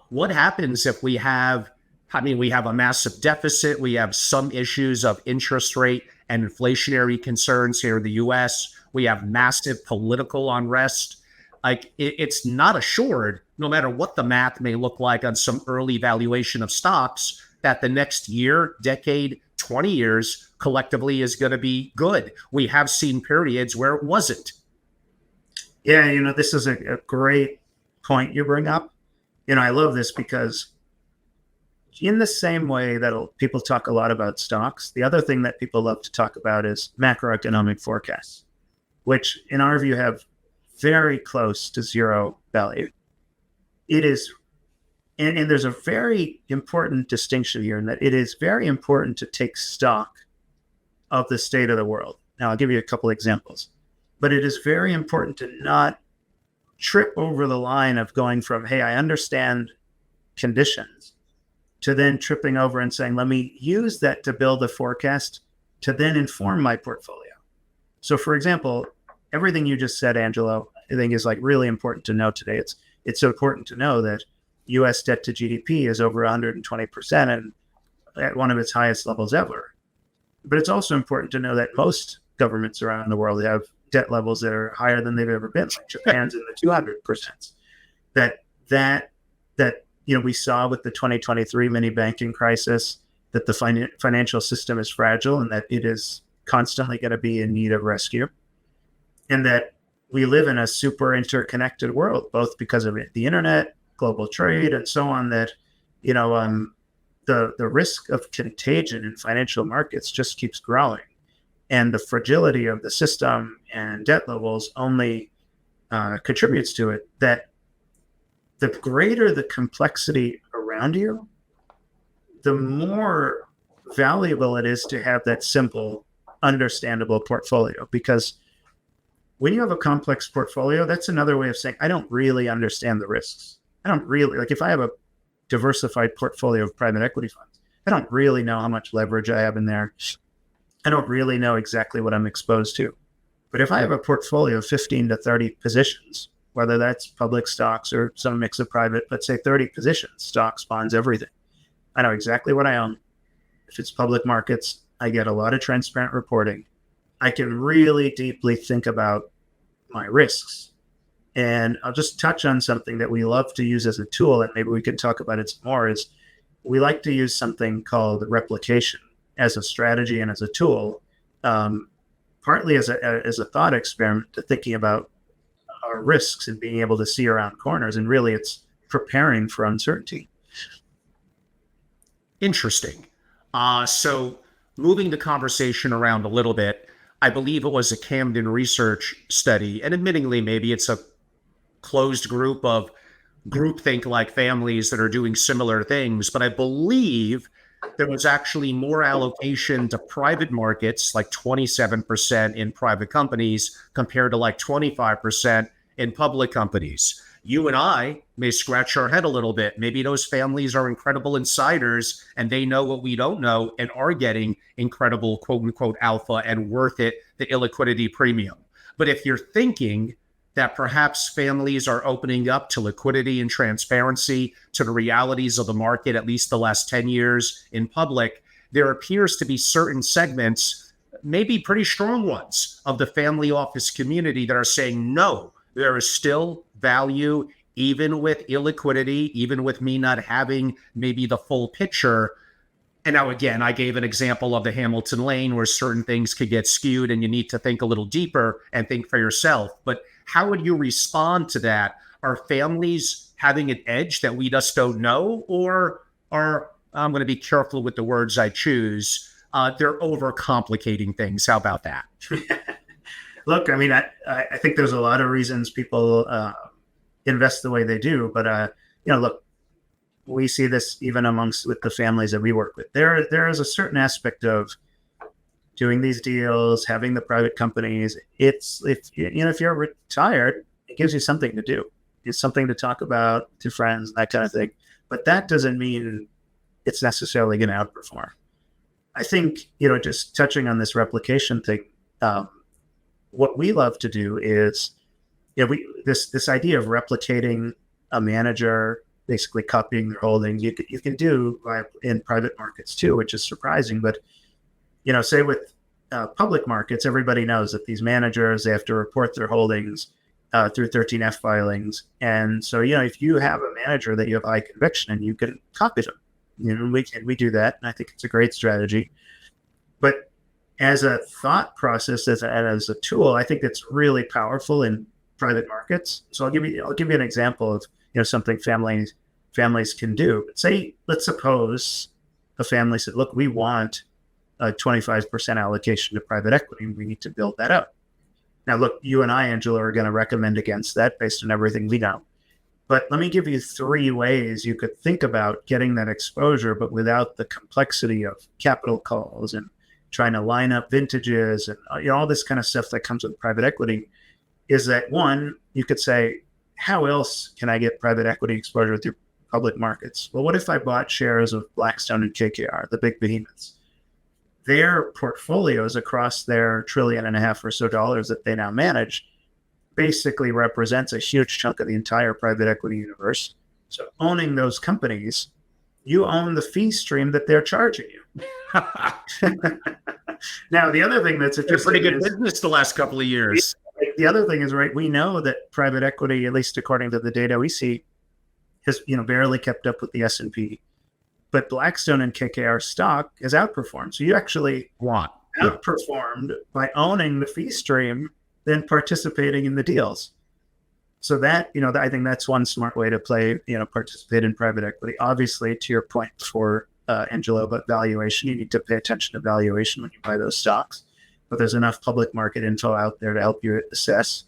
what happens if we have a massive deficit, we have some issues of interest rate and inflationary concerns here in the US, we have massive political unrest. It's not assured, no matter what the math may look like on some early valuation of stocks, that the next year, decade, 20 years collectively is going to be good. We have seen periods where it wasn't. Yeah, this is a great point you bring up. I love this because in the same way that people talk a lot about stocks, the other thing that people love to talk about is macroeconomic forecasts, which in our view have very close to zero value. It is, and there's a very important distinction here in that it is very important to take stock of the state of the world. Now, I'll give you a couple examples, but it is very important to not trip over the line of going from, hey, I understand conditions, to then tripping over and saying, let me use that to build a forecast to then inform my portfolio. So, for example, everything you just said, Angelo, I think is like really important to know today. It's important to know that U.S. debt to GDP is over 120% and at one of its highest levels ever. But it's also important to know that most governments around the world have debt levels that are higher than they've ever been. Like Japan's in the 200%. That we saw with the 2023 mini banking crisis that the financial system is fragile and that it is constantly going to be in need of rescue, and that we live in a super interconnected world, both because of the internet, global trade, and so on. That the risk of contagion in financial markets just keeps growing, and the fragility of the system and debt levels only contributes to it. That the greater the complexity around you, the more valuable it is to have that simple, understandable portfolio. Because when you have a complex portfolio, that's another way of saying, I don't really understand the risks. I don't really, like if I have a diversified portfolio of private equity funds, I don't really know how much leverage I have in there. I don't really know exactly what I'm exposed to. But if I have a portfolio of 15 to 30 positions, whether that's public stocks or some mix of private, let's say 30 positions, stocks, bonds, everything, I know exactly what I own. If it's public markets, I get a lot of transparent reporting. I can really deeply think about my risks. And I'll just touch on something that we love to use as a tool, and maybe we can talk about it some more, is we like to use something called replication as a strategy and as a tool, partly as a thought experiment to thinking about our risks and being able to see around corners. And really it's preparing for uncertainty. Interesting. So moving the conversation around a little bit, I believe it was a Camden research study, and admittingly, maybe it's a closed group of groupthink-like families that are doing similar things, but I believe there was actually more allocation to private markets, like 27% in private companies compared to like 25% in public companies. You and I may scratch our head a little bit. Maybe those families are incredible insiders and they know what we don't know and are getting incredible quote unquote alpha and worth it, the illiquidity premium. But if you're thinking that perhaps families are opening up to liquidity and transparency, to the realities of the market, at least the last 10 years in public, there appears to be certain segments, maybe pretty strong ones, of the family office community that are saying, no, there is still value, even with illiquidity, even with me not having maybe the full picture. And now, again, I gave an example of the Hamilton Lane where certain things could get skewed and you need to think a little deeper and think for yourself. But how would you respond to that? Are families having an edge that we just don't know? Or are, I'm going to be careful with the words I choose, they're overcomplicating things? How about that? Look, I mean, I think there's a lot of reasons people invest the way they do. But, look, we see this even with the families that we work with. There is a certain aspect of doing these deals, having the private companies. If you're retired, it gives you something to do. It's something to talk about to friends, that kind of thing. But that doesn't mean it's necessarily going to outperform. I think, just touching on this replication thing, what we love to do is, this idea of replicating a manager, basically copying their holdings, you can do in private markets too, which is surprising. But, say with public markets, everybody knows that these managers, they have to report their holdings through 13F filings. And so, if you have a manager that you have high conviction in, you can copy them. We do that. And I think it's a great strategy. But as a thought process, as a tool, I think it's really powerful in private markets. So I'll give you an example of something families families can do. But let's suppose a family said, look, we want a 25% allocation to private equity, and we need to build that up. Now, look, you and I, Angela, are going to recommend against that based on everything we know. But let me give you 3 ways you could think about getting that exposure, but without the complexity of capital calls and trying to line up vintages and all this kind of stuff that comes with private equity. Is that one, you could say, how else can I get private equity exposure through public markets? Well, what if I bought shares of Blackstone and KKR, the big behemoths? Their portfolios across their $1.5 trillion or so that they now manage basically represents a huge chunk of the entire private equity universe. So owning those companies, you own the fee stream that they're charging you. Now, the other thing that's interesting, pretty good business the last couple of years. The other thing is, right, we know that private equity, at least according to the data we see, has barely kept up with the S&P. But Blackstone and KKR stock has outperformed. So you actually outperformed by owning the fee stream than participating in the deals. So that, I think that's one smart way to play, participate in private equity. Obviously, to your point before, Angelo, about valuation, you need to pay attention to valuation when you buy those stocks. But there's enough public market info out there to help you assess.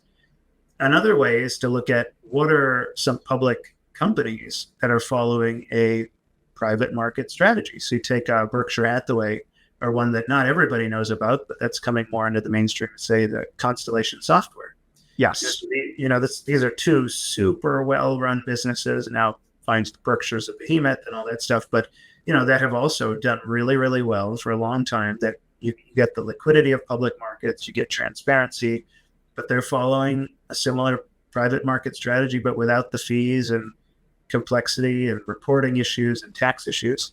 Another way is to look at what are some public companies that are following a private market strategy. So you take Berkshire Hathaway, or one that not everybody knows about, but that's coming more into the mainstream, say the Constellation Software. Yes. These are 2 super well-run businesses. Now, finds Berkshire's a behemoth and all that stuff, but, that have also done really, really well for a long time, that you get the liquidity of public markets, you get transparency, but they're following a similar private market strategy, but without the fees and complexity and reporting issues and tax issues.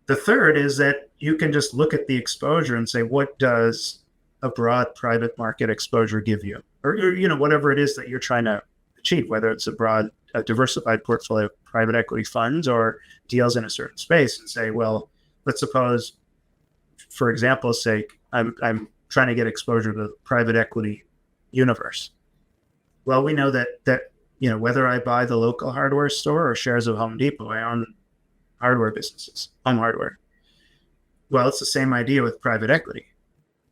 The third is that you can just look at the exposure and say, what does a broad private market exposure give you? Or whatever it is that you're trying to achieve, whether it's a diversified portfolio of private equity funds or deals in a certain space, and say, well, let's suppose, for example's sake, I'm trying to get exposure to the private equity universe. Well, we know that whether I buy the local hardware store or shares of Home Depot, I own hardware businesses, home hardware. Well, it's the same idea with private equity.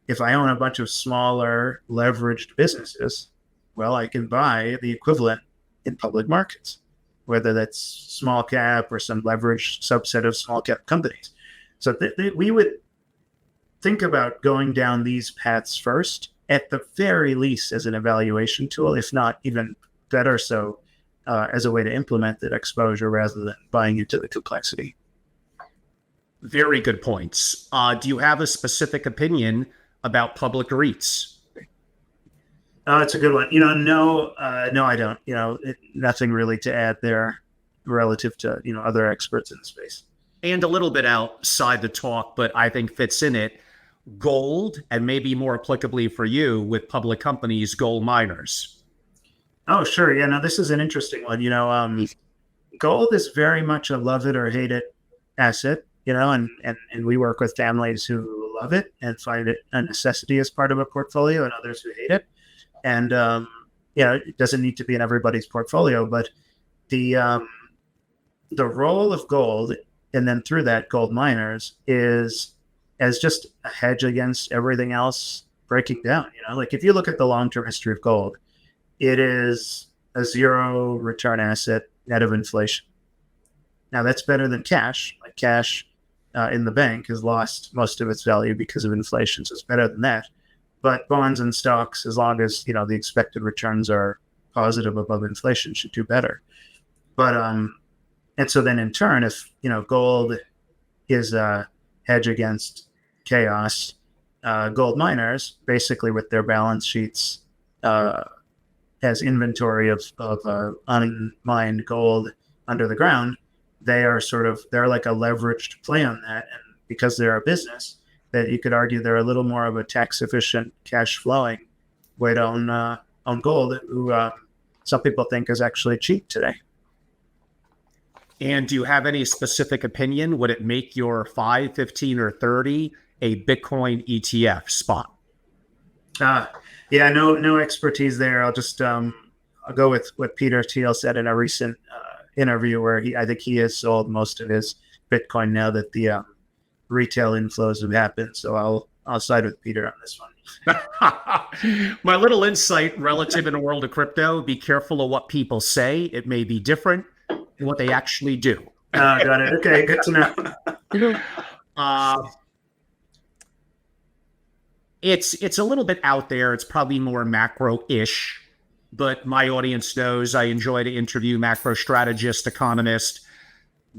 If I own a bunch of smaller leveraged businesses, well, I can buy the equivalent in public markets, whether that's small cap or some leveraged subset of small cap companies. So we would think about going down these paths first, at the very least as an evaluation tool, if not even better so, as a way to implement that exposure rather than buying into the complexity. Very good points. Do you have a specific opinion about public REITs? It's a good one. No, I don't. Nothing really to add there relative to, other experts in the space. And a little bit outside the talk, but I think fits in it, gold, and maybe more applicably for you with public companies, gold miners. Oh, sure. Yeah, no, this is an interesting one. Gold is very much a love it or hate it asset, and we work with families who love it and find it a necessity as part of a portfolio, and others who hate it. And, it doesn't need to be in everybody's portfolio, but the role of gold, and then through that gold miners, is as just a hedge against everything else breaking down. Like if you look at the long-term history of gold, it is a 0 return asset net of inflation. Now that's better than cash. Like cash in the bank has lost most of its value because of inflation, so it's better than that. But bonds and stocks, as long as the expected returns are positive above inflation, should do better. But and so then in turn, if gold is a hedge against chaos, gold miners basically with their balance sheets has inventory of unmined gold under the ground. They're like a leveraged play on that, and because they're a business, that you could argue they're a little more of a tax efficient, cash flowing way to own gold, who some people think is actually cheap today. And do you have any specific opinion? Would it make your 5, 15, or 30 a Bitcoin ETF spot? Yeah, no expertise there. I'll just I'll go with what Peter Thiel said in a recent interview where I think he has sold most of his Bitcoin now that the retail inflows have happened. So I'll side with Peter on this one. My little insight relative in the world of crypto: be careful of what people say. It may be different than what they actually do. Got it. Okay, good to know. It's a little bit out there. It's probably more macro-ish, but my audience knows I enjoy to interview macro strategists, economists.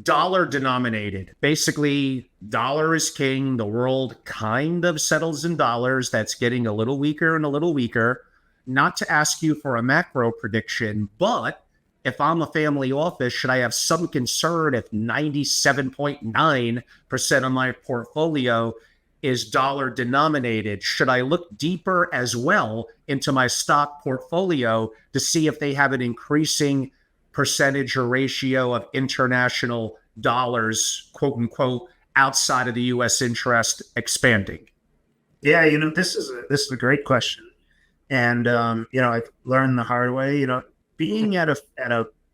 Dollar denominated. Basically, dollar is king. The world kind of settles in dollars. That's getting a little weaker and a little weaker. Not to ask you for a macro prediction, but if I'm a family office, should I have some concern if 97.9% of my portfolio is dollar denominated? Should I look deeper as well into my stock portfolio to see if they have an increasing percentage or ratio of international dollars, quote unquote, outside of the U.S. interest expanding? Yeah, this is a great question, and I've learned the hard way. Being at a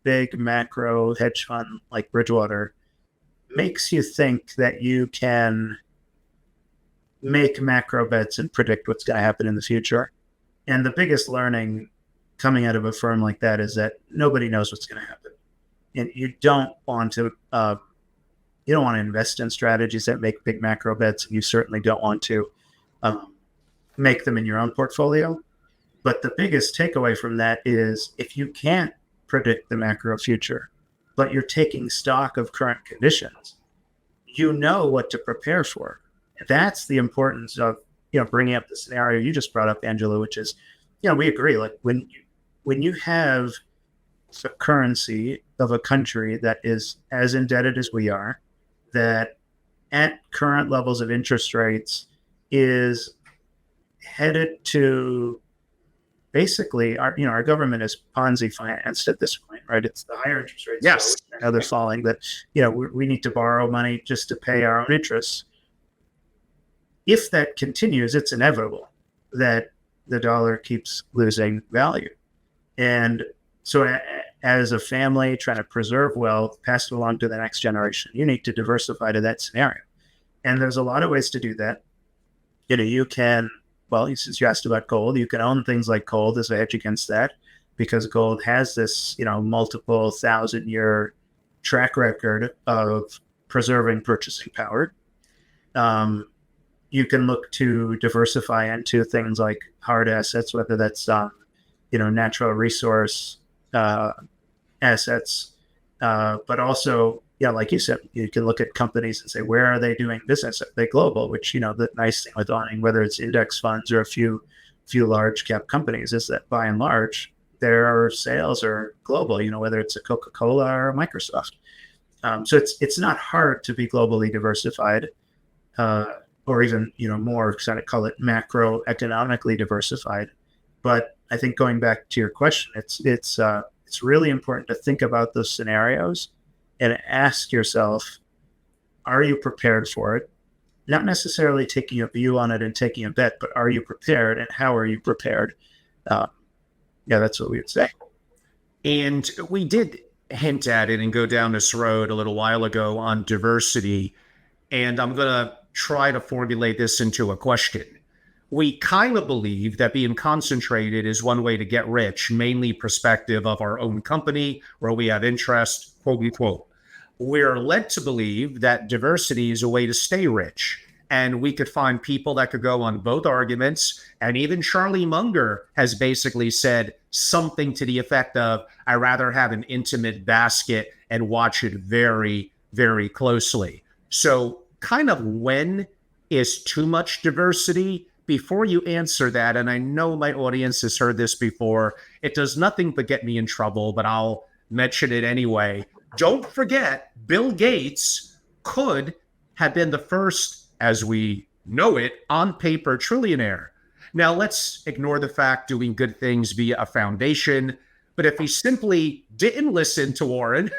big macro hedge fund like Bridgewater makes you think that you can make macro bets and predict what's going to happen in the future. And the biggest learning coming out of a firm like that is that nobody knows what's going to happen, and you don't want to invest in strategies that make big macro bets. You certainly don't want to make them in your own portfolio. But the biggest takeaway from that is if you can't predict the macro future, but you're taking stock of current conditions, you know what to prepare for. That's the importance of bringing up the scenario you just brought up, Angela, which is we agree. Like when you have a currency of a country that is as indebted as we are, that at current levels of interest rates is headed to basically our government is Ponzi financed at this point, right? It's the higher interest rates. Yes. Now they're falling, that we need to borrow money just to pay our own interests. If that continues, it's inevitable that the dollar keeps losing value. And so as a family trying to preserve wealth, pass it along to the next generation, you need to diversify to that scenario. And there's a lot of ways to do that. You can, since you asked about gold, you can own things like gold as a hedge against that, because gold has this, multiple 1,000-year track record of preserving purchasing power. You can look to diversify into things like hard assets, whether that's natural resource assets, but also, like you said, you can look at companies and say, where are they doing business? Are they global? Which, the nice thing with owning, whether it's index funds or a few large cap companies, is that by and large, their sales are global, whether it's a Coca-Cola or a Microsoft. So it's not hard to be globally diversified, or even, more, kind of call it macroeconomically diversified. But I think going back to your question, it's really important to think about those scenarios and ask yourself, are you prepared for it? Not necessarily taking a view on it and taking a bet, but are you prepared, and how are you prepared? That's what we would say. And we did hint at it and go down this road a little while ago on diversity. And I'm going to try to formulate this into a question. We kind of believe that being concentrated is one way to get rich, mainly perspective of our own company where we have interest, quote unquote. We're led to believe that diversity is a way to stay rich. And we could find people that could go on both arguments. And even Charlie Munger has basically said something to the effect of, I'd rather have an intimate basket and watch it very, very closely. So kind of when is too much diversity? Before you answer that, and I know my audience has heard this before, it does nothing but get me in trouble, but I'll mention it anyway. Don't forget, Bill Gates could have been the first, as we know it, on paper trillionaire. Now, let's ignore the fact doing good things via a foundation, but if he simply didn't listen to Warren,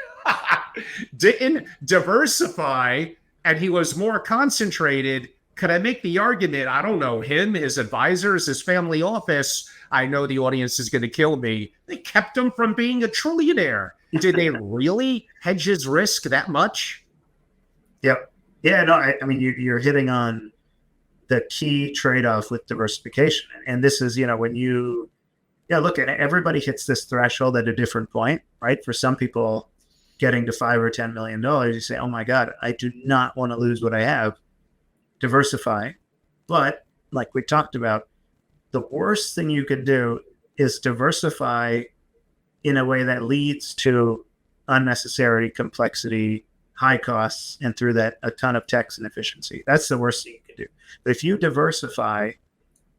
didn't diversify, and he was more concentrated, could I make the argument, I don't know, him, his advisors, his family office, I know the audience is going to kill me, they kept him from being a trillionaire. Did they really hedge his risk that much? Yep. Yeah, no, I mean, you're hitting on the key trade-off with diversification. And this is, when look at it, everybody hits this threshold at a different point, right? For some people, getting to $5 or $10 million, you say, oh my God, I do not want to lose what I have. Diversify. But like we talked about, the worst thing you could do is diversify in a way that leads to unnecessary complexity, high costs, and through that, a ton of tax inefficiency. That's the worst thing you can do. But if you diversify,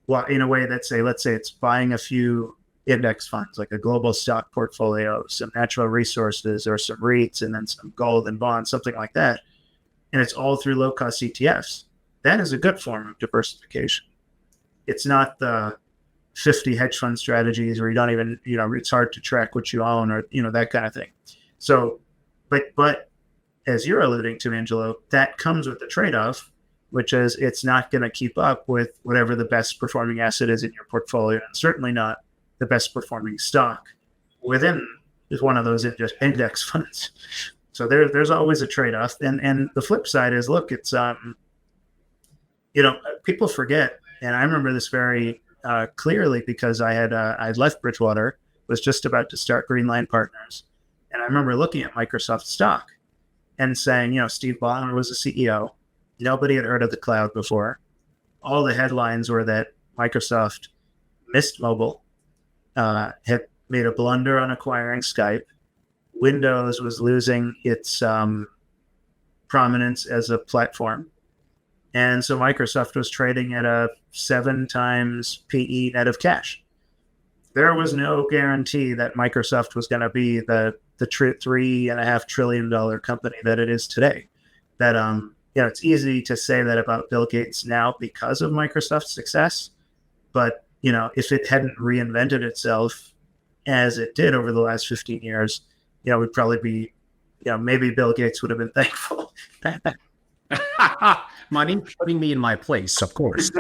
well, in a way that let's say it's buying a few index funds, like a global stock portfolio, some natural resources, or some REITs, and then some gold and bonds, something like that, and it's all through low-cost ETFs, that is a good form of diversification. It's not the 50 hedge fund strategies where you don't even, it's hard to track what you own, or, that kind of thing. So, but as you're alluding to, Angelo, that comes with the trade-off, which is it's not going to keep up with whatever the best performing asset is in your portfolio, and certainly not the best performing stock within is one of those index funds. So there's always a trade-off. And the flip side is, look, it's, people forget, and I remember this very clearly because I'd left Bridgewater, was just about to start Greenline Partners. And I remember looking at Microsoft stock and saying, Steve Ballmer was the CEO. Nobody had heard of the cloud before. All the headlines were that Microsoft missed mobile, had made a blunder on acquiring Skype. Windows was losing its prominence as a platform. And so Microsoft was trading at a 7 times PE net of cash. There was no guarantee that Microsoft was going to be the $3.5 trillion company that it is today. That it's easy to say that about Bill Gates now because of Microsoft's success, but if it hadn't reinvented itself as it did over the last 15 years, we'd probably be, maybe Bill Gates would have been thankful. Money putting me in my place, of course.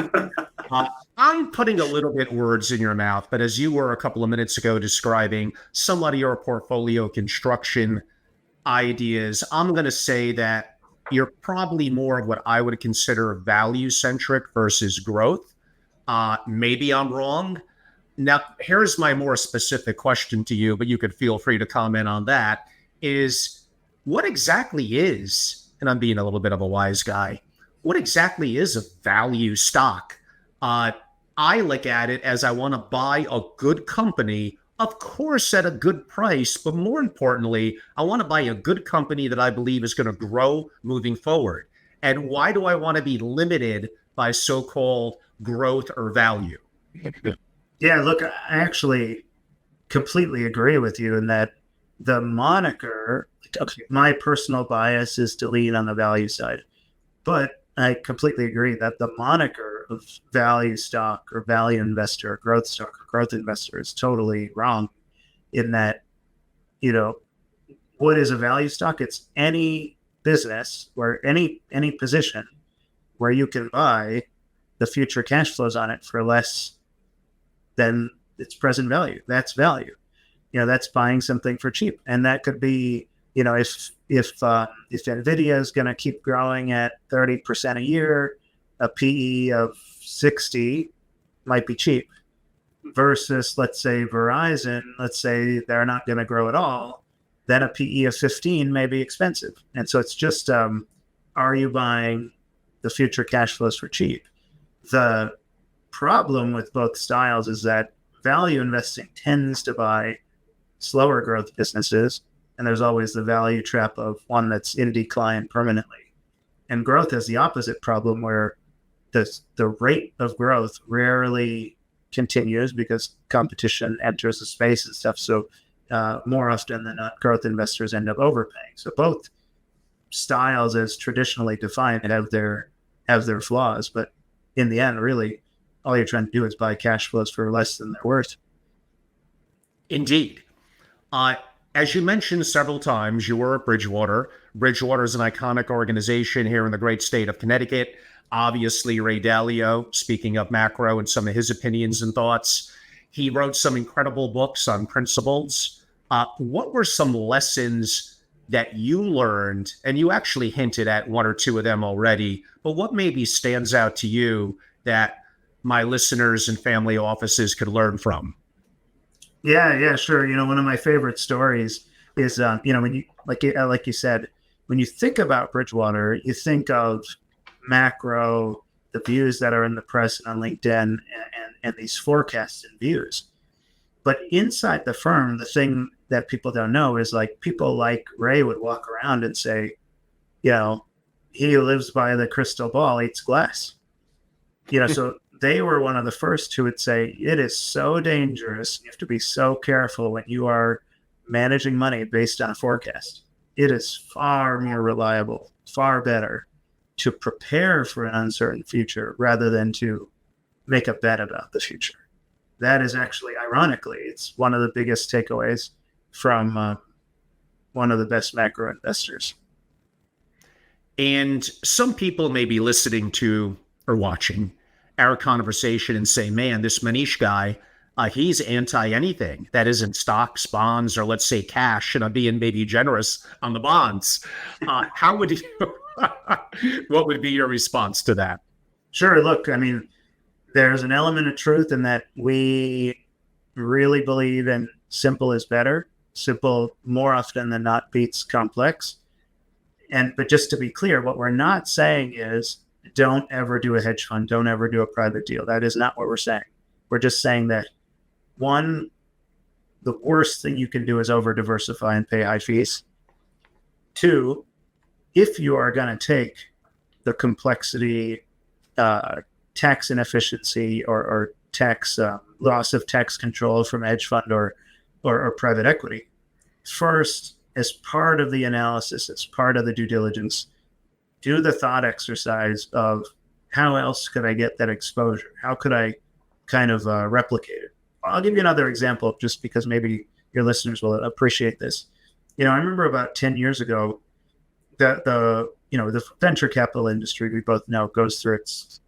I'm putting a little bit words in your mouth, but as you were a couple of minutes ago describing some of your portfolio construction ideas, I'm going to say that you're probably more of what I would consider value-centric versus growth. Maybe I'm wrong. Now, here's my more specific question to you, but you could feel free to comment on that, is what exactly is, and I'm being a little bit of a wise guy, what exactly is a value stock? I look at it as I want to buy a good company, of course, at a good price, but more importantly, I want to buy a good company that I believe is going to grow moving forward. And why do I want to be limited by so-called growth or value? Yeah, look, I actually completely agree with you in that the moniker, my personal bias is to lean on the value side, but I completely agree that the moniker of value stock or value investor or growth stock or growth investor is totally wrong in that, what is a value stock? It's any business or any position where you can buy the future cash flows on it for less than its present value. That's value. That's buying something for cheap. And that could be, if NVIDIA is going to keep growing at 30% a year, a PE of 60 might be cheap versus, let's say, Verizon, let's say they're not going to grow at all, then a PE of 15 may be expensive. And so it's just, are you buying the future cash flows for cheap? The problem with both styles is that value investing tends to buy slower growth businesses, and there's always the value trap of one that's in decline permanently. And growth has the opposite problem where the rate of growth rarely continues because competition enters the space and stuff. So more often than not, growth investors end up overpaying. So both styles, as traditionally defined, have their flaws, but in the end, really, all you're trying to do is buy cash flows for less than they're worth. Indeed. As you mentioned several times, you were at Bridgewater. Bridgewater is an iconic organization here in the great state of Connecticut. Obviously, Ray Dalio, speaking of macro and some of his opinions and thoughts, he wrote some incredible books on principles. What were some lessons that you learned? And you actually hinted at one or two of them already, but what maybe stands out to you that my listeners and family offices could learn from? Yeah, sure. One of my favorite stories is, when you like you said, when you think about Bridgewater, you think of macro, the views that are in the press and on LinkedIn, and these forecasts and views. But inside the firm, the thing that people don't know is like people like Ray would walk around and say, he who lives by the crystal ball eats glass. So they were one of the first who would say it is so dangerous. You have to be so careful when you are managing money based on a forecast. It is far more reliable, far better to prepare for an uncertain future rather than to make a bet about the future. That is actually, ironically, it's one of the biggest takeaways from one of the best macro investors. And some people may be listening to or watching our conversation and say, man, this Maneesh guy, he's anti anything that isn't stocks, bonds, or let's say cash. And I'm being maybe generous on the bonds. How would you, what would be your response to that? Sure. Look, I mean, there's an element of truth in that we really believe in simple is better. Simple more often than not beats complex. But just to be clear, what we're not saying is don't ever do a hedge fund, don't ever do a private deal. That is not what we're saying. We're just saying that, one, the worst thing you can do is over diversify and pay high fees. Two, if you are going to take the complexity, tax inefficiency, or tax loss of tax control from hedge fund or private equity, first, as part of the analysis, as part of the due diligence, do the thought exercise of how else could I get that exposure? How could I kind of replicate it? I'll give you another example just because maybe your listeners will appreciate this. I remember about 10 years ago that the venture capital industry, we both know, goes through its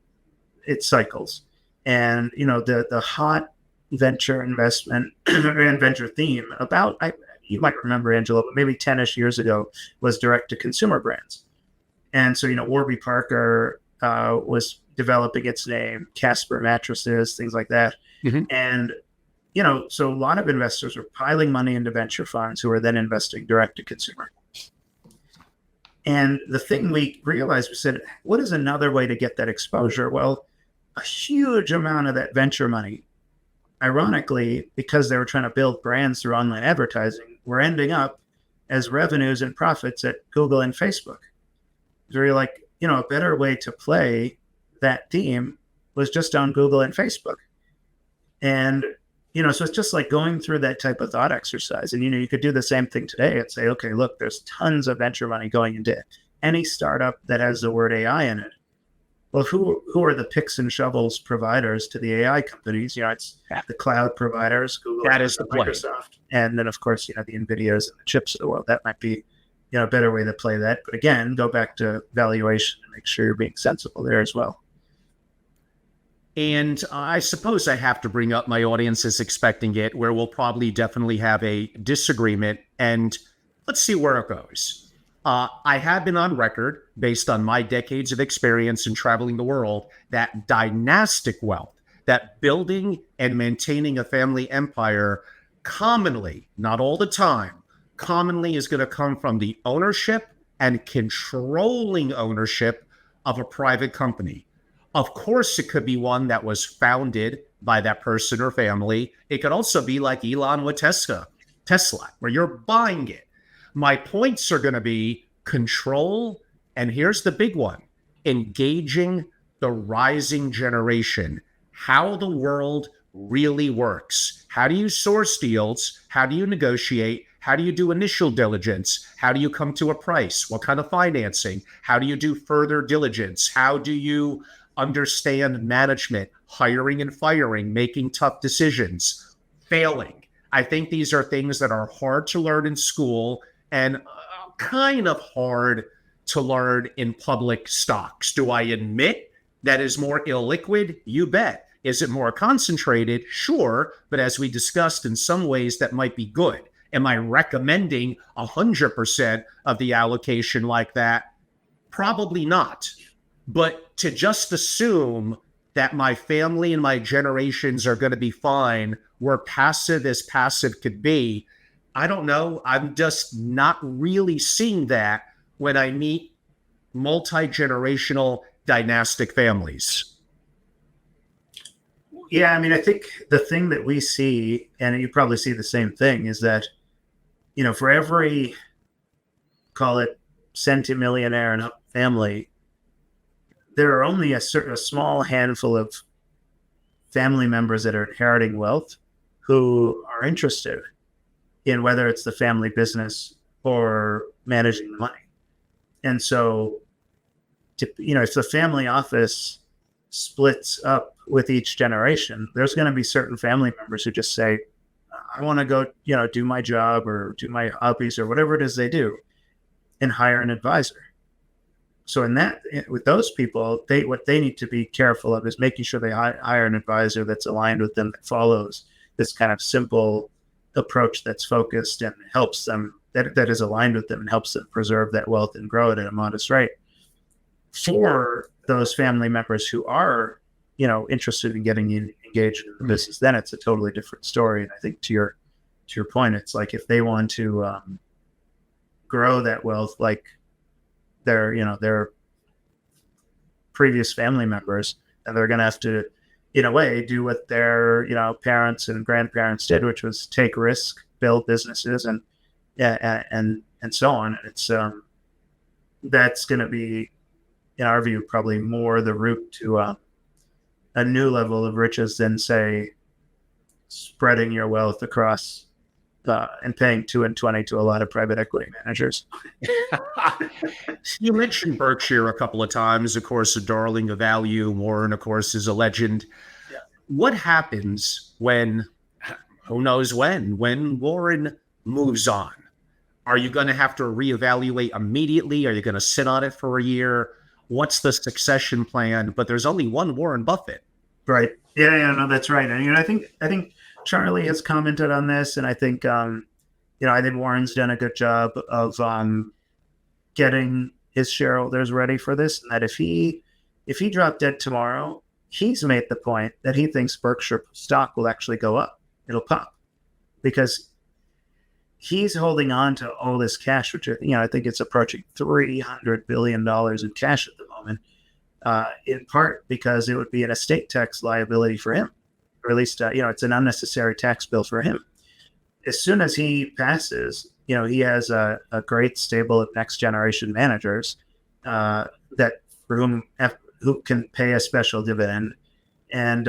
cycles. And, the hot venture investment and venture theme about, you might remember, Angela, but maybe 10-ish years ago was direct to consumer brands. And so, Warby Parker was developing its name, Casper mattresses, things like that. Mm-hmm. And, so a lot of investors were piling money into venture funds who were then investing direct to consumer. And the thing we realized, we said, what is another way to get that exposure? Well, a huge amount of that venture money, ironically, because they were trying to build brands through online advertising, were ending up as revenues and profits at Google and Facebook. So you're like, a better way to play that theme was just on Google and Facebook. And, so it's just like going through that type of thought exercise. And, you could do the same thing today and say, okay, look, there's tons of venture money going into any startup that has the word AI in it. Well, who are the picks and shovels providers to the AI companies? It's the cloud providers, Google, that is the Microsoft, and then of course, the NVIDIAs and the chips of the world. That might be, a better way to play that. But again, go back to valuation and make sure you're being sensible there as well. And I suppose I have to bring up, my audience is expecting it, where we'll probably definitely have a disagreement, and let's see where it goes. I have been on record, based on my decades of experience in traveling the world, that dynastic wealth, that building and maintaining a family empire, commonly, not all the time, commonly is going to come from the ownership and controlling ownership of a private company. Of course, it could be one that was founded by that person or family. It could also be like Elon with Tesla, where you're buying it. My points are going to be control, and here's the big one, engaging the rising generation, how the world really works. How do you source deals? How do you negotiate? How do you do initial diligence? How do you come to a price? What kind of financing? How do you do further diligence? How do you understand management, hiring and firing, making tough decisions, failing? I think these are things that are hard to learn in school and kind of hard to learn in public stocks. Do I admit that is more illiquid? You bet. Is it more concentrated? Sure. But as we discussed, in some ways that might be good. Am I recommending 100% of the allocation like that? Probably not. But to just assume that my family and my generations are going to be fine, where passive as passive could be, I don't know. I'm just not really seeing that when I meet multi-generational dynastic families. Yeah, I mean, I think the thing that we see, and you probably see the same thing, is that, for every, call it centimillionaire and up family, there are only a small handful of family members that are inheriting wealth who are interested in whether it's the family business or managing the money. And so, if the family office splits up with each generation, there's going to be certain family members who just say, I want to go, do my job or do my hobbies or whatever it is they do, and hire an advisor. So with those people, what they need to be careful of is making sure they hire an advisor that's aligned with them, that follows this kind of simple approach that's focused and helps them, that is aligned with them and helps them preserve that wealth and grow it at a modest rate. For those family members who are, interested in getting engaged in the business, then it's a totally different story. And I think to your point, it's like if they want to grow that wealth like their previous family members, and they're going to have to, in a way, do what their parents and grandparents did, which was take risk, build businesses, and so on. It's that's going to be, in our view, probably more the route to a new level of riches than, say, spreading your wealth across and paying 2 and 20 to a lot of private equity managers. You mentioned Berkshire a couple of times, of course, a darling of value. Warren, of course, is a legend. Yeah. What happens when, who knows when Warren moves on? Are you going to have to reevaluate immediately? Are you going to sit on it for a year? What's the succession plan? But there's only one Warren Buffett. Right. Yeah, no, that's right. And I think Charlie has commented on this, and I think I think Warren's done a good job of getting his shareholders ready for this, and that if he dropped dead tomorrow, he's made the point that he thinks Berkshire stock will actually go up. It'll pop because he's holding on to all this cash, which I think it's approaching $300 billion in cash at the moment, in part because it would be an estate tax liability for him, or at least it's an unnecessary tax bill for him. As soon as he passes, he has a great stable of next generation managers who can pay a special dividend and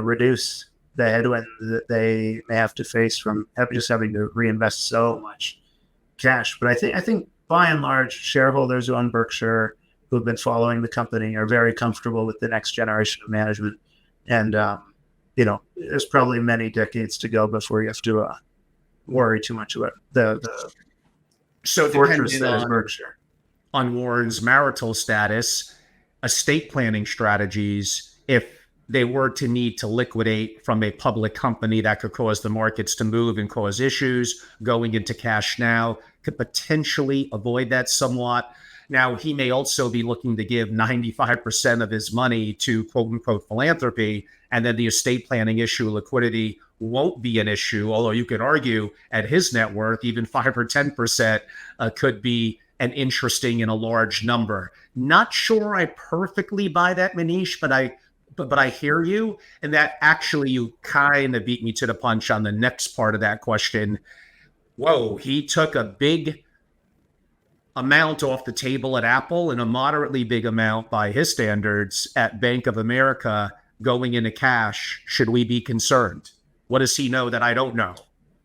reduce the headwind that they may have to face from just having to reinvest so much cash. But I think by and large, shareholders who own Berkshire, who have been following the company, are very comfortable with the next generation of management. And there's probably many decades to go before you have to worry too much about the fortress that is Berkshire. On Warren's marital status, estate planning strategies, if they were to need to liquidate from a public company that could cause the markets to move and cause issues, going into cash now could potentially avoid that somewhat. Now, he may also be looking to give 95% of his money to quote unquote philanthropy, and then the estate planning issue, liquidity, won't be an issue. Although you could argue at his net worth, even 5 or 10% could be an interesting and a large number. Not sure I perfectly buy that, Maneesh, but I hear you. And that actually, you kind of beat me to the punch on the next part of that question. Whoa, he took a big amount off the table at Apple and a moderately big amount by his standards at Bank of America going into cash. Should we be concerned? What does he know that I don't know?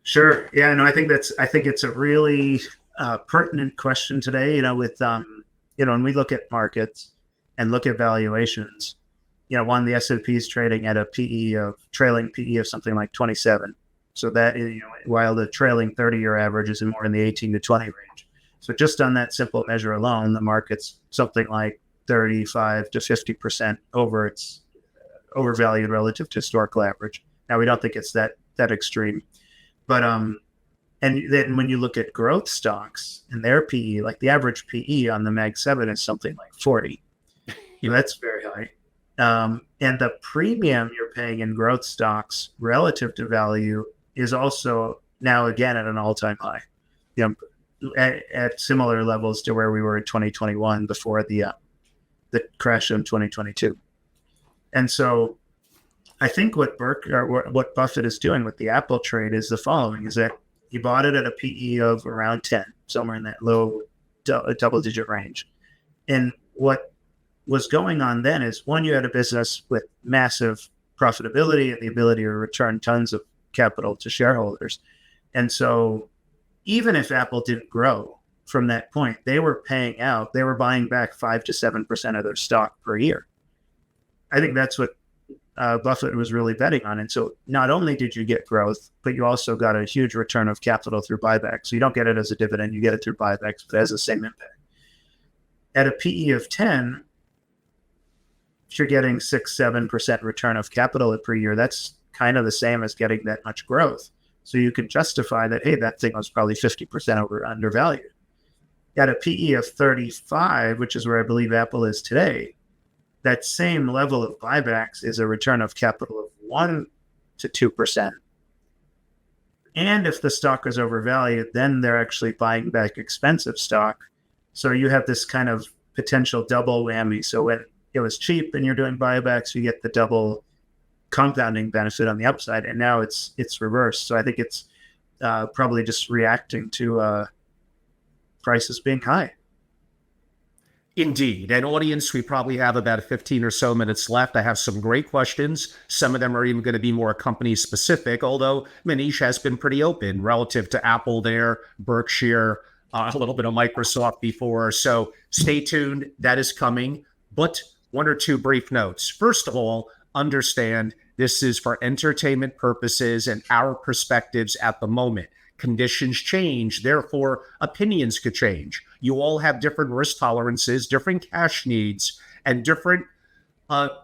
Sure. Yeah, no, I think it's a really pertinent question today, with, when we look at markets and look at valuations, the S&P is trading at a trailing PE of something like 27. So that is, while the trailing 30-year average is more in the 18 to 20 range. So just on that simple measure alone, the market's something like 35 to 50% overvalued relative to historical average. Now, we don't think it's that extreme, but And then when you look at growth stocks and their PE, like the average PE on the Mag 7 is something like 40. Yeah. That's very high. And the premium you're paying in growth stocks relative to value is also now again at an all-time high. You know, at similar levels to where we were in 2021 before the crash in 2022. And so I think what what Buffett is doing with the Apple trade is the following: is that he bought it at a PE of around 10, somewhere in that low double-digit range. And what was going on then is, one, you had a business with massive profitability and the ability to return tons of capital to shareholders. And so even if Apple didn't grow from that point, they were buying back 5 to 7% of their stock per year. I think that's what Buffett was really betting on. And so not only did you get growth, but you also got a huge return of capital through buybacks. So you don't get it as a dividend, you get it through buybacks, but it has the same impact. At a PE of 10, if you're getting 6-7% return of capital per year, that's kind of the same as getting that much growth. So you could justify that, hey, that thing was probably 50% undervalued. At a PE of 35, which is where I believe Apple is today, that same level of buybacks is a return of capital of 1 to 2%. And if the stock is overvalued, then they're actually buying back expensive stock. So you have this kind of potential double whammy. So when it was cheap and you're doing buybacks, you get the double compounding benefit on the upside. And now it's reversed. So I think it's probably just reacting to prices being high. Indeed. And audience, we probably have about 15 or so minutes left. I have some great questions. Some of them are even going to be more company specific, although Maneesh has been pretty open relative to Apple there, Berkshire, a little bit of Microsoft before. So stay tuned. That is coming. But one or two brief notes. First of all, understand this is for entertainment purposes and our perspectives at the moment. Conditions change, therefore opinions could change. You all have different risk tolerances, different cash needs, and different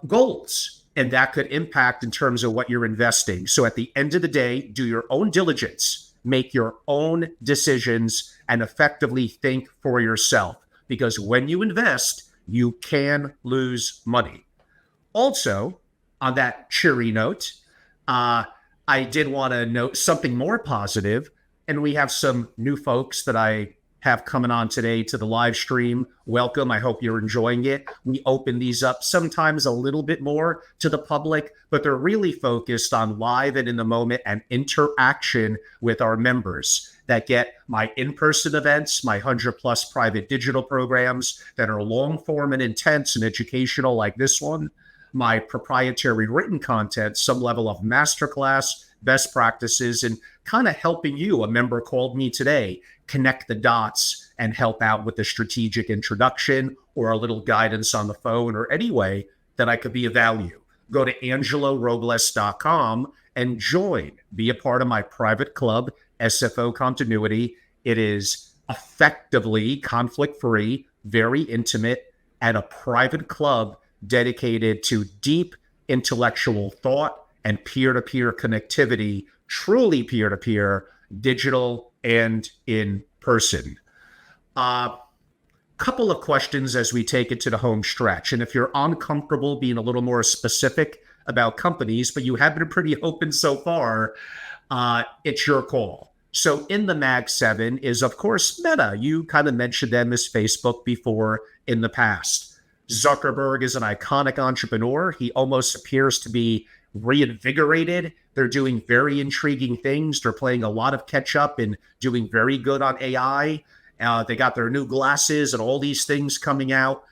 goals. And that could impact in terms of what you're investing. So at the end of the day, do your own diligence, make your own decisions, and effectively think for yourself. Because when you invest, you can lose money. Also, on that cheery note, I did want to note something more positive. And we have some new folks that I have coming on today to the live stream. Welcome. I hope you're enjoying it. We open these up sometimes a little bit more to the public, but they're really focused on live and in the moment and interaction with our members that get my in-person events, my 100+ private digital programs that are long form and intense and educational like this one, my proprietary written content, some level of masterclass, best practices, and kind of helping you. A member called me today, connect the dots and help out with the strategic introduction or a little guidance on the phone or any way that I could be of value. Go to angelorobles.com and join. Be a part of my private club, SFO Continuity. It is effectively conflict-free, very intimate, and a private club dedicated to deep intellectual thought and peer-to-peer connectivity, truly peer-to-peer, digital and in person. Couple of questions as we take it to the home stretch. And if you're uncomfortable being a little more specific about companies, but you have been pretty open so far, it's your call. So in the Mag 7 is, of course, Meta. You kind of mentioned them as Facebook before in the past. Zuckerberg is an iconic entrepreneur. He almost appears to be reinvigorated. They're doing very intriguing things. They're playing a lot of catch up and doing very good on AI. They got their new glasses and all these things coming out.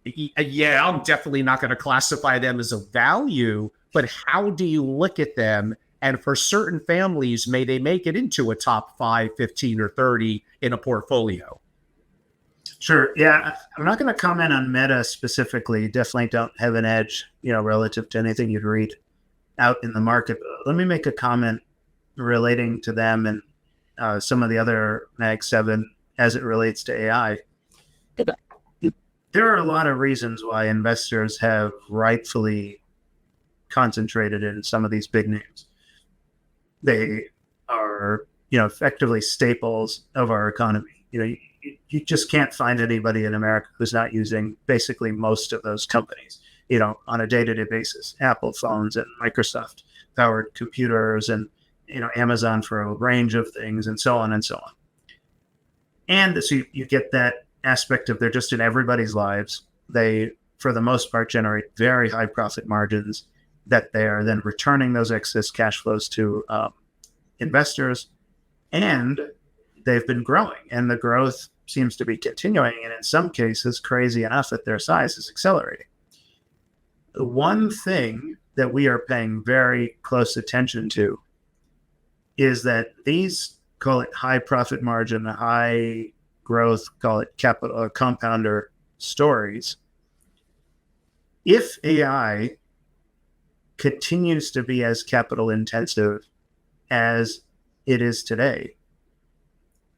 Yeah, I'm definitely not going to classify them as a value, but how do you look at them? And for certain families, may they make it into a top 5, 15, or 30 in a portfolio? Sure. Yeah. I'm not going to comment on Meta specifically. Definitely don't have an edge, relative to anything you'd read out in the market. Let me make a comment relating to them and some of the other Mag 7 as it relates to AI. There are a lot of reasons why investors have rightfully concentrated in some of these big names. They are effectively staples of our economy. You just can't find anybody in America who's not using basically most of those companies, on a day-to-day basis. Apple phones and Microsoft powered computers and, Amazon for a range of things and so on and so on. And so you get that aspect of they're just in everybody's lives. They, for the most part, generate very high profit margins that they are then returning those excess cash flows to investors. And they've been growing, and the growth seems to be continuing. And in some cases, crazy enough at their size, is accelerating. The one thing that we are paying very close attention to is that these, call it high profit margin, high growth, call it capital or compounder stories. If AI continues to be as capital intensive as it is today,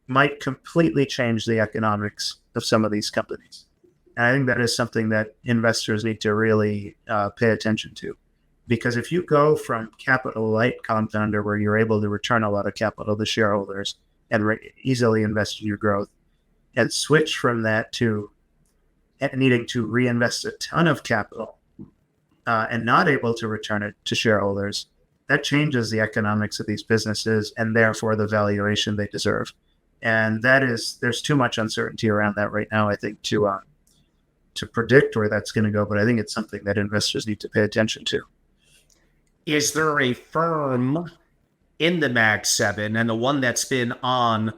might completely change the economics of some of these companies. And I think that is something that investors need to really pay attention to. Because if you go from capital light compounder, where you're able to return a lot of capital to shareholders and easily invest in your growth, and switch from that to needing to reinvest a ton of capital and not able to return it to shareholders, that changes the economics of these businesses and therefore the valuation they deserve. And there's too much uncertainty around that right now, I think, to predict where that's going to go. But I think it's something that investors need to pay attention to. Is there a firm in the Mag 7, and the one that's been on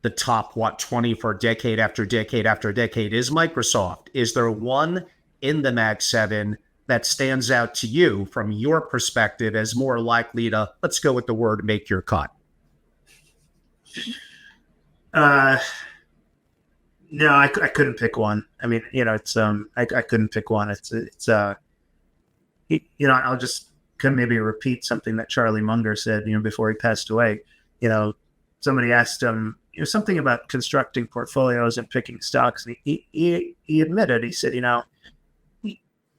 the top, 20 for decade after decade after decade, is Microsoft? Is there one in the Mag 7 that stands out to you from your perspective as more likely to, let's go with the word, make your cut? No, I couldn't pick one. I mean, it's I couldn't pick one. I'll just maybe repeat something that Charlie Munger said, before he passed away. Somebody asked him, something about constructing portfolios and picking stocks, and he admitted, he said,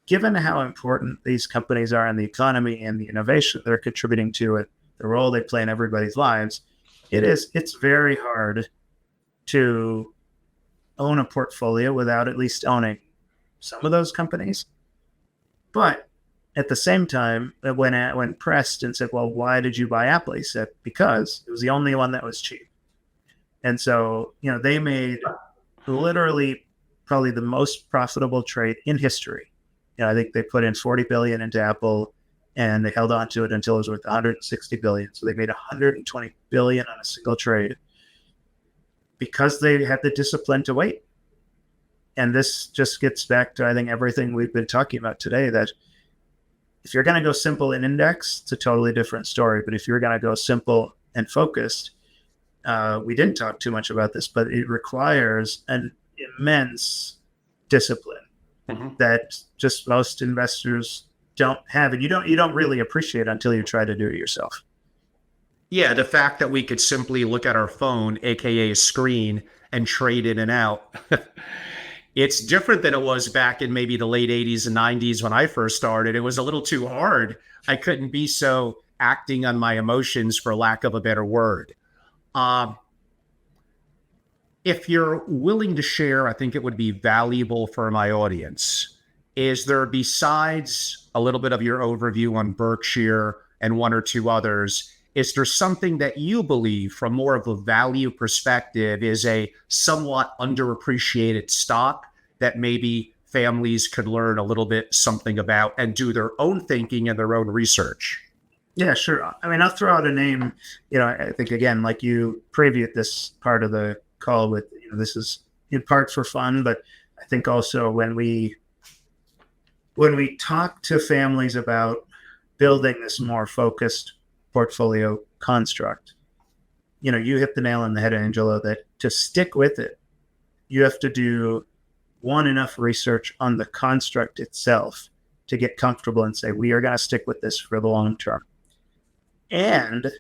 given how important these companies are in the economy and the innovation they're contributing to it, the role they play in everybody's lives, it's very hard to own a portfolio without at least owning some of those companies. But at the same time, when pressed and said, well, why did you buy Apple? He said, because it was the only one that was cheap. And so, they made literally probably the most profitable trade in history. I think they put in $40 billion into Apple, and they held on to it until it was worth $160 billion. So they made $120 billion on a single trade because they had the discipline to wait. And this just gets back to, I think, everything we've been talking about today, that if you're going to go simple in index, it's a totally different story. But if you're going to go simple and focused, we didn't talk too much about this, but it requires an immense discipline that just most investors don't have, and you don't really appreciate until you try to do it yourself. Yeah, the fact that we could simply look at our phone, aka a screen, and trade in and out. It's different than it was back in maybe the late 80s and 90s when I first started. It was a little too hard. I couldn't be so acting on my emotions, for lack of a better word. If you're willing to share, I think it would be valuable for my audience. Is there, besides a little bit of your overview on Berkshire and one or two others, is there something that you believe, from more of a value perspective, is a somewhat underappreciated stock that maybe families could learn a little bit something about and do their own thinking and their own research? Yeah, sure. I mean, I'll throw out a name. I think, again, like you previewed this part of the call with, this is in part for fun, but I think also when we talk to families about building this more focused portfolio construct, you hit the nail on the head, Angelo, that to stick with it, you have to do enough research on the construct itself to get comfortable and say, we are going to stick with this for the long term. And,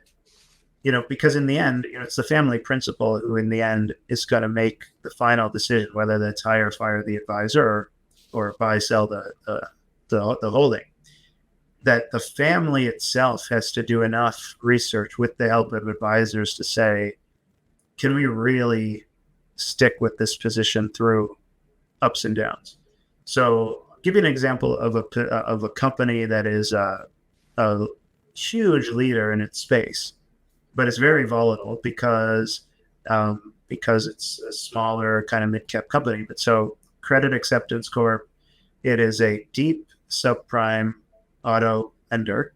because in the end, it's the family principal who in the end is going to make the final decision, whether that's hire or fire the advisor or buy, sell the holding. that the family itself has to do enough research with the help of advisors to say, can we really stick with this position through ups and downs? So I'll give you an example of a company that is a huge leader in its space, but it's very volatile because it's a smaller kind of mid-cap company. But so Credit Acceptance Corp, it is a deep subprime auto lender,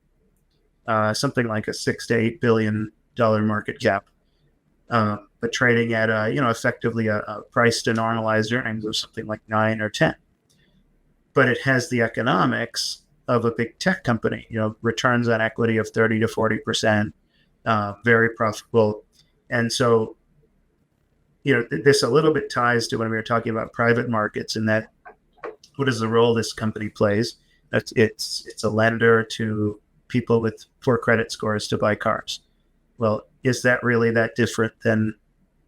something like a $6 to $8 billion market cap, but trading at effectively a price to normalized earnings of something like 9 or 10. But it has the economics of a big tech company, returns on equity of 30 to 40%, very profitable. And so, this a little bit ties to when we were talking about private markets, and that what is the role this company plays? It's a lender to people with poor credit scores to buy cars. Well, is that really that different than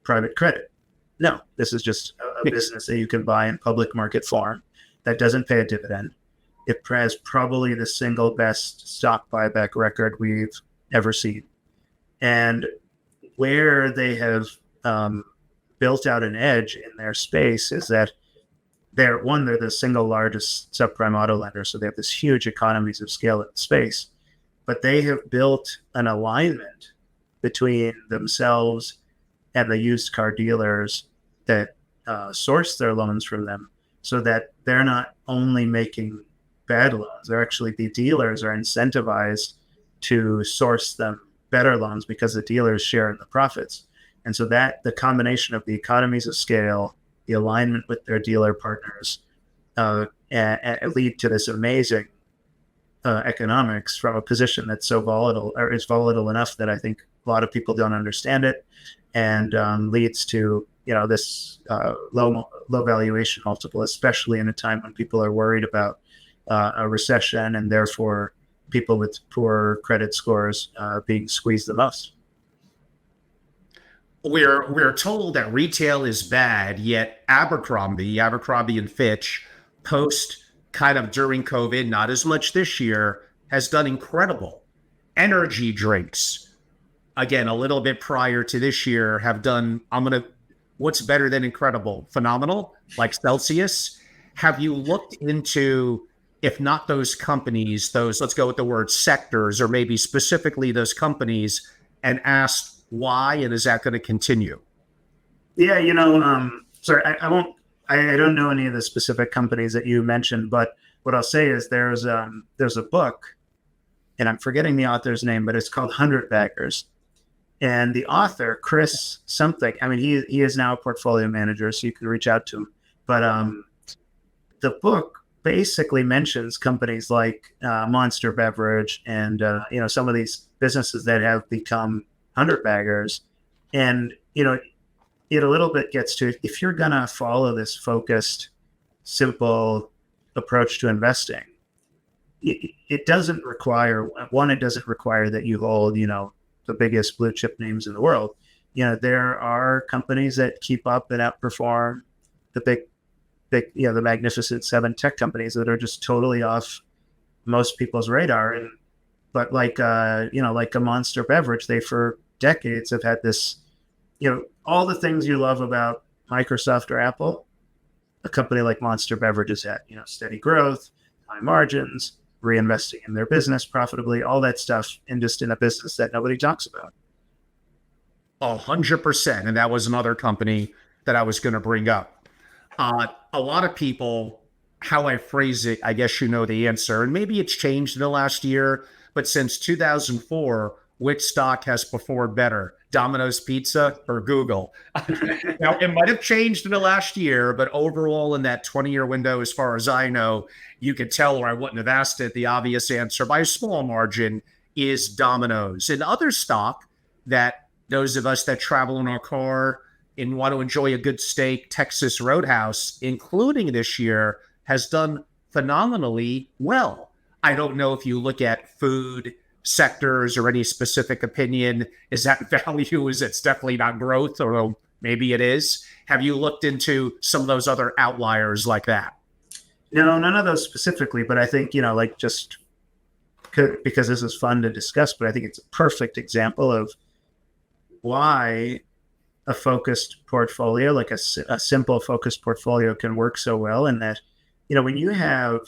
private credit? No, this is just a business that you can buy in public market form that doesn't pay a dividend. It has probably the single best stock buyback record we've ever seen. And where they have built out an edge in their space is that they're the single largest subprime auto lender. So they have this huge economies of scale in the space, but they have built an alignment between themselves and the used car dealers that source their loans from them, so that they're not only making bad loans, the dealers are incentivized to source them better loans because the dealers share in the profits. And so that the combination of the economies of scale, the alignment with their dealer partners, and lead to this amazing economics from a position that's so volatile, or is volatile enough that I think a lot of people don't understand it, and leads to this low valuation multiple, especially in a time when people are worried about a recession, and therefore people with poor credit scores being squeezed the most. We're told that retail is bad, yet Abercrombie and Fitch, post kind of during COVID, not as much this year, has done incredible. Energy drinks, again, a little bit prior to this year, have done, what's better than incredible? Phenomenal, like Celsius. Have you looked into, if not those companies, let's go with the word sectors, or maybe specifically those companies, and asked why, and is that going to continue? Yeah, sorry, I don't know any of the specific companies that you mentioned, but what I'll say is there's a book, and I'm forgetting the author's name, but it's called 100 Baggers. And the author, Chris something, he is now a portfolio manager, so you can reach out to him. But the book basically mentions companies like Monster Beverage and some of these businesses that have become 100 baggers. And it a little bit gets to, if you're gonna follow this focused, simple approach to investing, it doesn't require that you hold the biggest blue chip names in the world. There are companies that keep up and outperform the big the magnificent 7 tech companies that are just totally off most people's radar. But like a Monster Beverage, they for decades have had this, all the things you love about Microsoft or Apple, a company like Monster Beverage has had, steady growth, high margins, reinvesting in their business profitably, all that stuff, and just in a business that nobody talks about. 100%. And that was another company that I was going to bring up. A lot of people, how I phrase it, I guess the answer, and maybe it's changed in the last year, but since 2004, which stock has performed better, Domino's Pizza or Google? Now, it might have changed in the last year, but overall in that 20-year window, as far as I know, you could tell, or I wouldn't have asked it, the obvious answer by a small margin is Domino's. And other stock that those of us that travel in our car and want to enjoy a good steak, Texas Roadhouse, including this year, has done phenomenally well. I don't know if you look at food sectors or any specific opinion. Is that value? Is it's definitely not growth, or maybe it is? Have you looked into some of those other outliers like that? No, none of those specifically, but I think, just because this is fun to discuss, but I think it's a perfect example of why a focused portfolio, like a simple focused portfolio, can work so well. And that, when you have,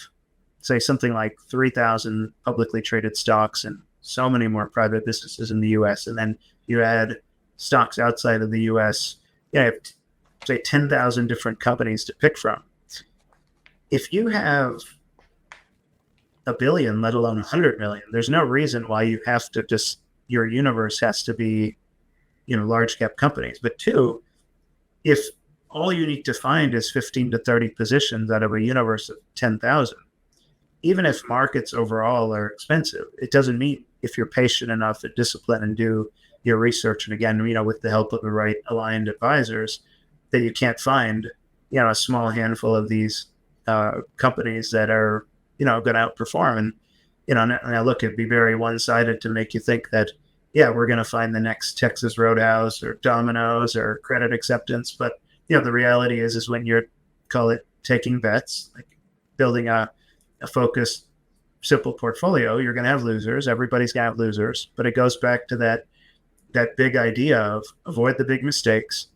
say, something like 3,000 publicly traded stocks and so many more private businesses in the US, and then you add stocks outside of the US, you have, say, 10,000 different companies to pick from. If you have a billion, let alone 100 million, there's no reason why you have to your universe has to be, large cap companies. But two, if all you need to find is 15 to 30 positions out of a universe of 10,000, even if markets overall are expensive, it doesn't mean, if you're patient enough and disciplined and do your research, and again, with the help of the right aligned advisors, that you can't find, a small handful of these companies that are, going to outperform. And, and look, it'd be very one-sided to make you think that, we're going to find the next Texas Roadhouse or Domino's or Credit Acceptance. But, the reality is when you're, call it, taking bets, like building a focused, simple portfolio, you're going to have losers. Everybody's going to have losers. But it goes back to that big idea of avoid the big mistakes.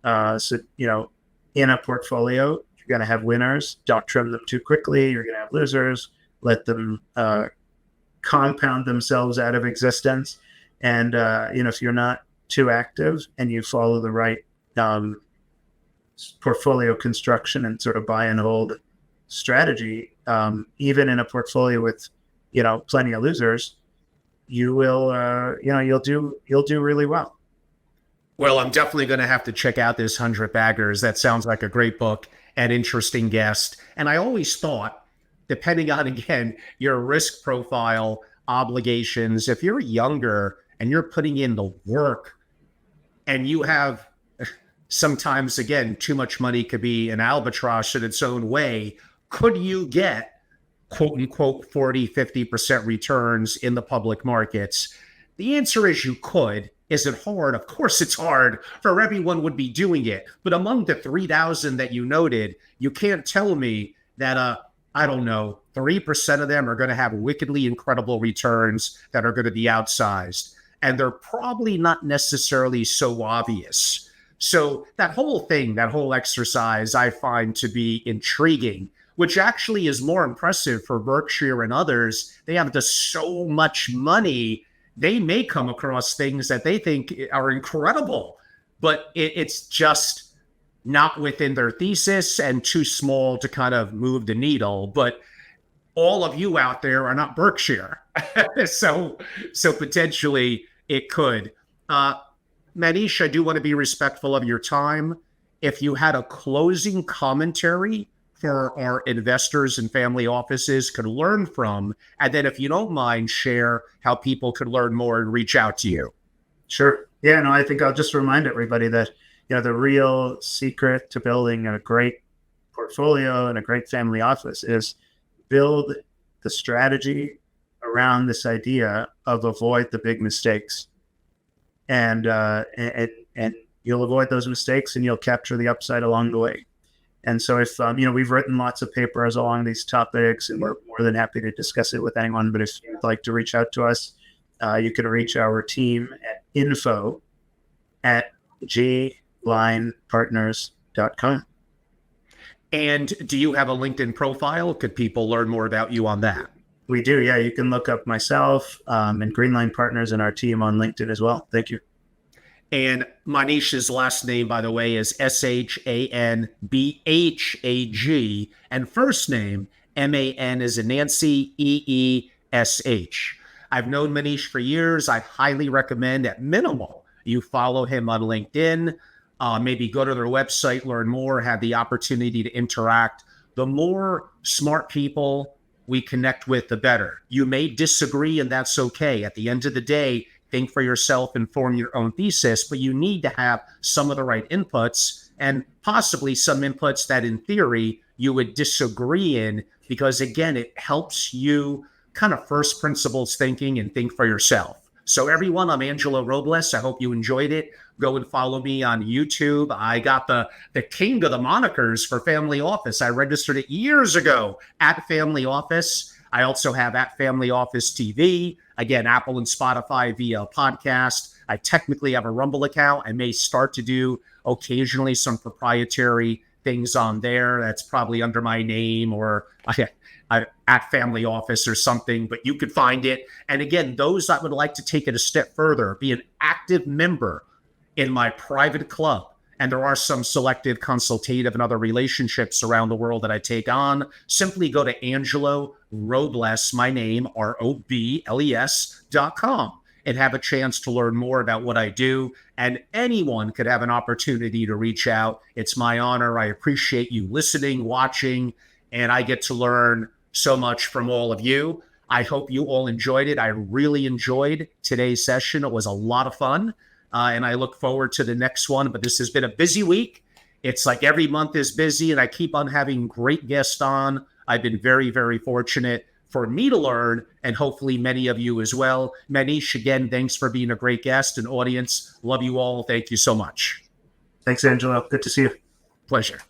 So, in a portfolio, you're going to have winners. Don't trim them too quickly. You're going to have losers. Let them compound themselves out of existence. And, if you're not too active and you follow the right portfolio construction and sort of buy and hold strategy, even in a portfolio with, plenty of losers, you will, you'll do really well. Well, I'm definitely going to have to check out this 100 Baggers. That sounds like a great book and interesting guest. And I always thought, depending on, again, your risk profile, obligations, if you're younger and you're putting in the work and you have sometimes, again, too much money could be an albatross in its own way. Could you get, quote unquote, 40, 50% returns in the public markets? The answer is you could. Is it hard? Of course it's hard, for everyone would be doing it. But among the 3,000 that you noted, you can't tell me that, I don't know, 3% of them are going to have wickedly incredible returns that are going to be outsized. And they're probably not necessarily so obvious. So that whole thing, that whole exercise, I find to be intriguing, which actually is more impressive for Berkshire and others. They have just so much money. They may come across things that they think are incredible, but it's just not within their thesis and too small to kind of move the needle. But all of you out there are not Berkshire. so potentially it could. Maneesh, I do want to be respectful of your time. If you had a closing commentary for our investors and family offices could learn from, and then if you don't mind, share how people could learn more and reach out to you. Sure. Yeah, no, I think I'll just remind everybody that, the real secret to building a great portfolio and a great family office is build the strategy around this idea of avoid the big mistakes. And you'll avoid those mistakes and you'll capture the upside along the way. And so if, we've written lots of papers along these topics and we're more than happy to discuss it with anyone. But if you'd like to reach out to us, you can reach our team at info@GLinePartners.com. And do you have a LinkedIn profile? Could people learn more about you on that? We do. Yeah. You can look up myself and Greenline Partners and our team on LinkedIn as well. Thank you. And Maneesh's last name, by the way, is Shanbhag, and first name, Man as in Nancy, Eesh. I've known Maneesh for years. I highly recommend, at minimal, you follow him on LinkedIn. Maybe go to their website, learn more, have the opportunity to interact. The more smart people we connect with, the better. You may disagree, and that's okay. At the end of the day, think for yourself and form your own thesis, but you need to have some of the right inputs and possibly some inputs that in theory you would disagree in, because again, it helps you kind of first principles thinking and think for yourself. So everyone, I'm Angelo Robles. I hope you enjoyed it. Go and follow me on YouTube. I got the king of the monikers for Family Office. I registered it years ago at Family Office. I also have at Family Office TV, again, Apple and Spotify via podcast. I technically have a Rumble account. I may start to do occasionally some proprietary things on there. That's probably under my name or at Family Office or something, but you could find it. And again, those that would like to take it a step further, be an active member in my private club. And there are some selective consultative and other relationships around the world that I take on. Simply go to Angelo Robles, my name, ROBLES.com, and have a chance to learn more about what I do. And anyone could have an opportunity to reach out. It's my honor. I appreciate you listening, watching, and I get to learn so much from all of you. I hope you all enjoyed it. I really enjoyed today's session. It was a lot of fun. And I look forward to the next one. But this has been a busy week. It's like every month is busy, and I keep on having great guests on. I've been very, very fortunate for me to learn, and hopefully many of you as well. Maneesh, again, thanks for being a great guest and audience. Love you all. Thank you so much. Thanks, Angelo. Good to see you. Pleasure.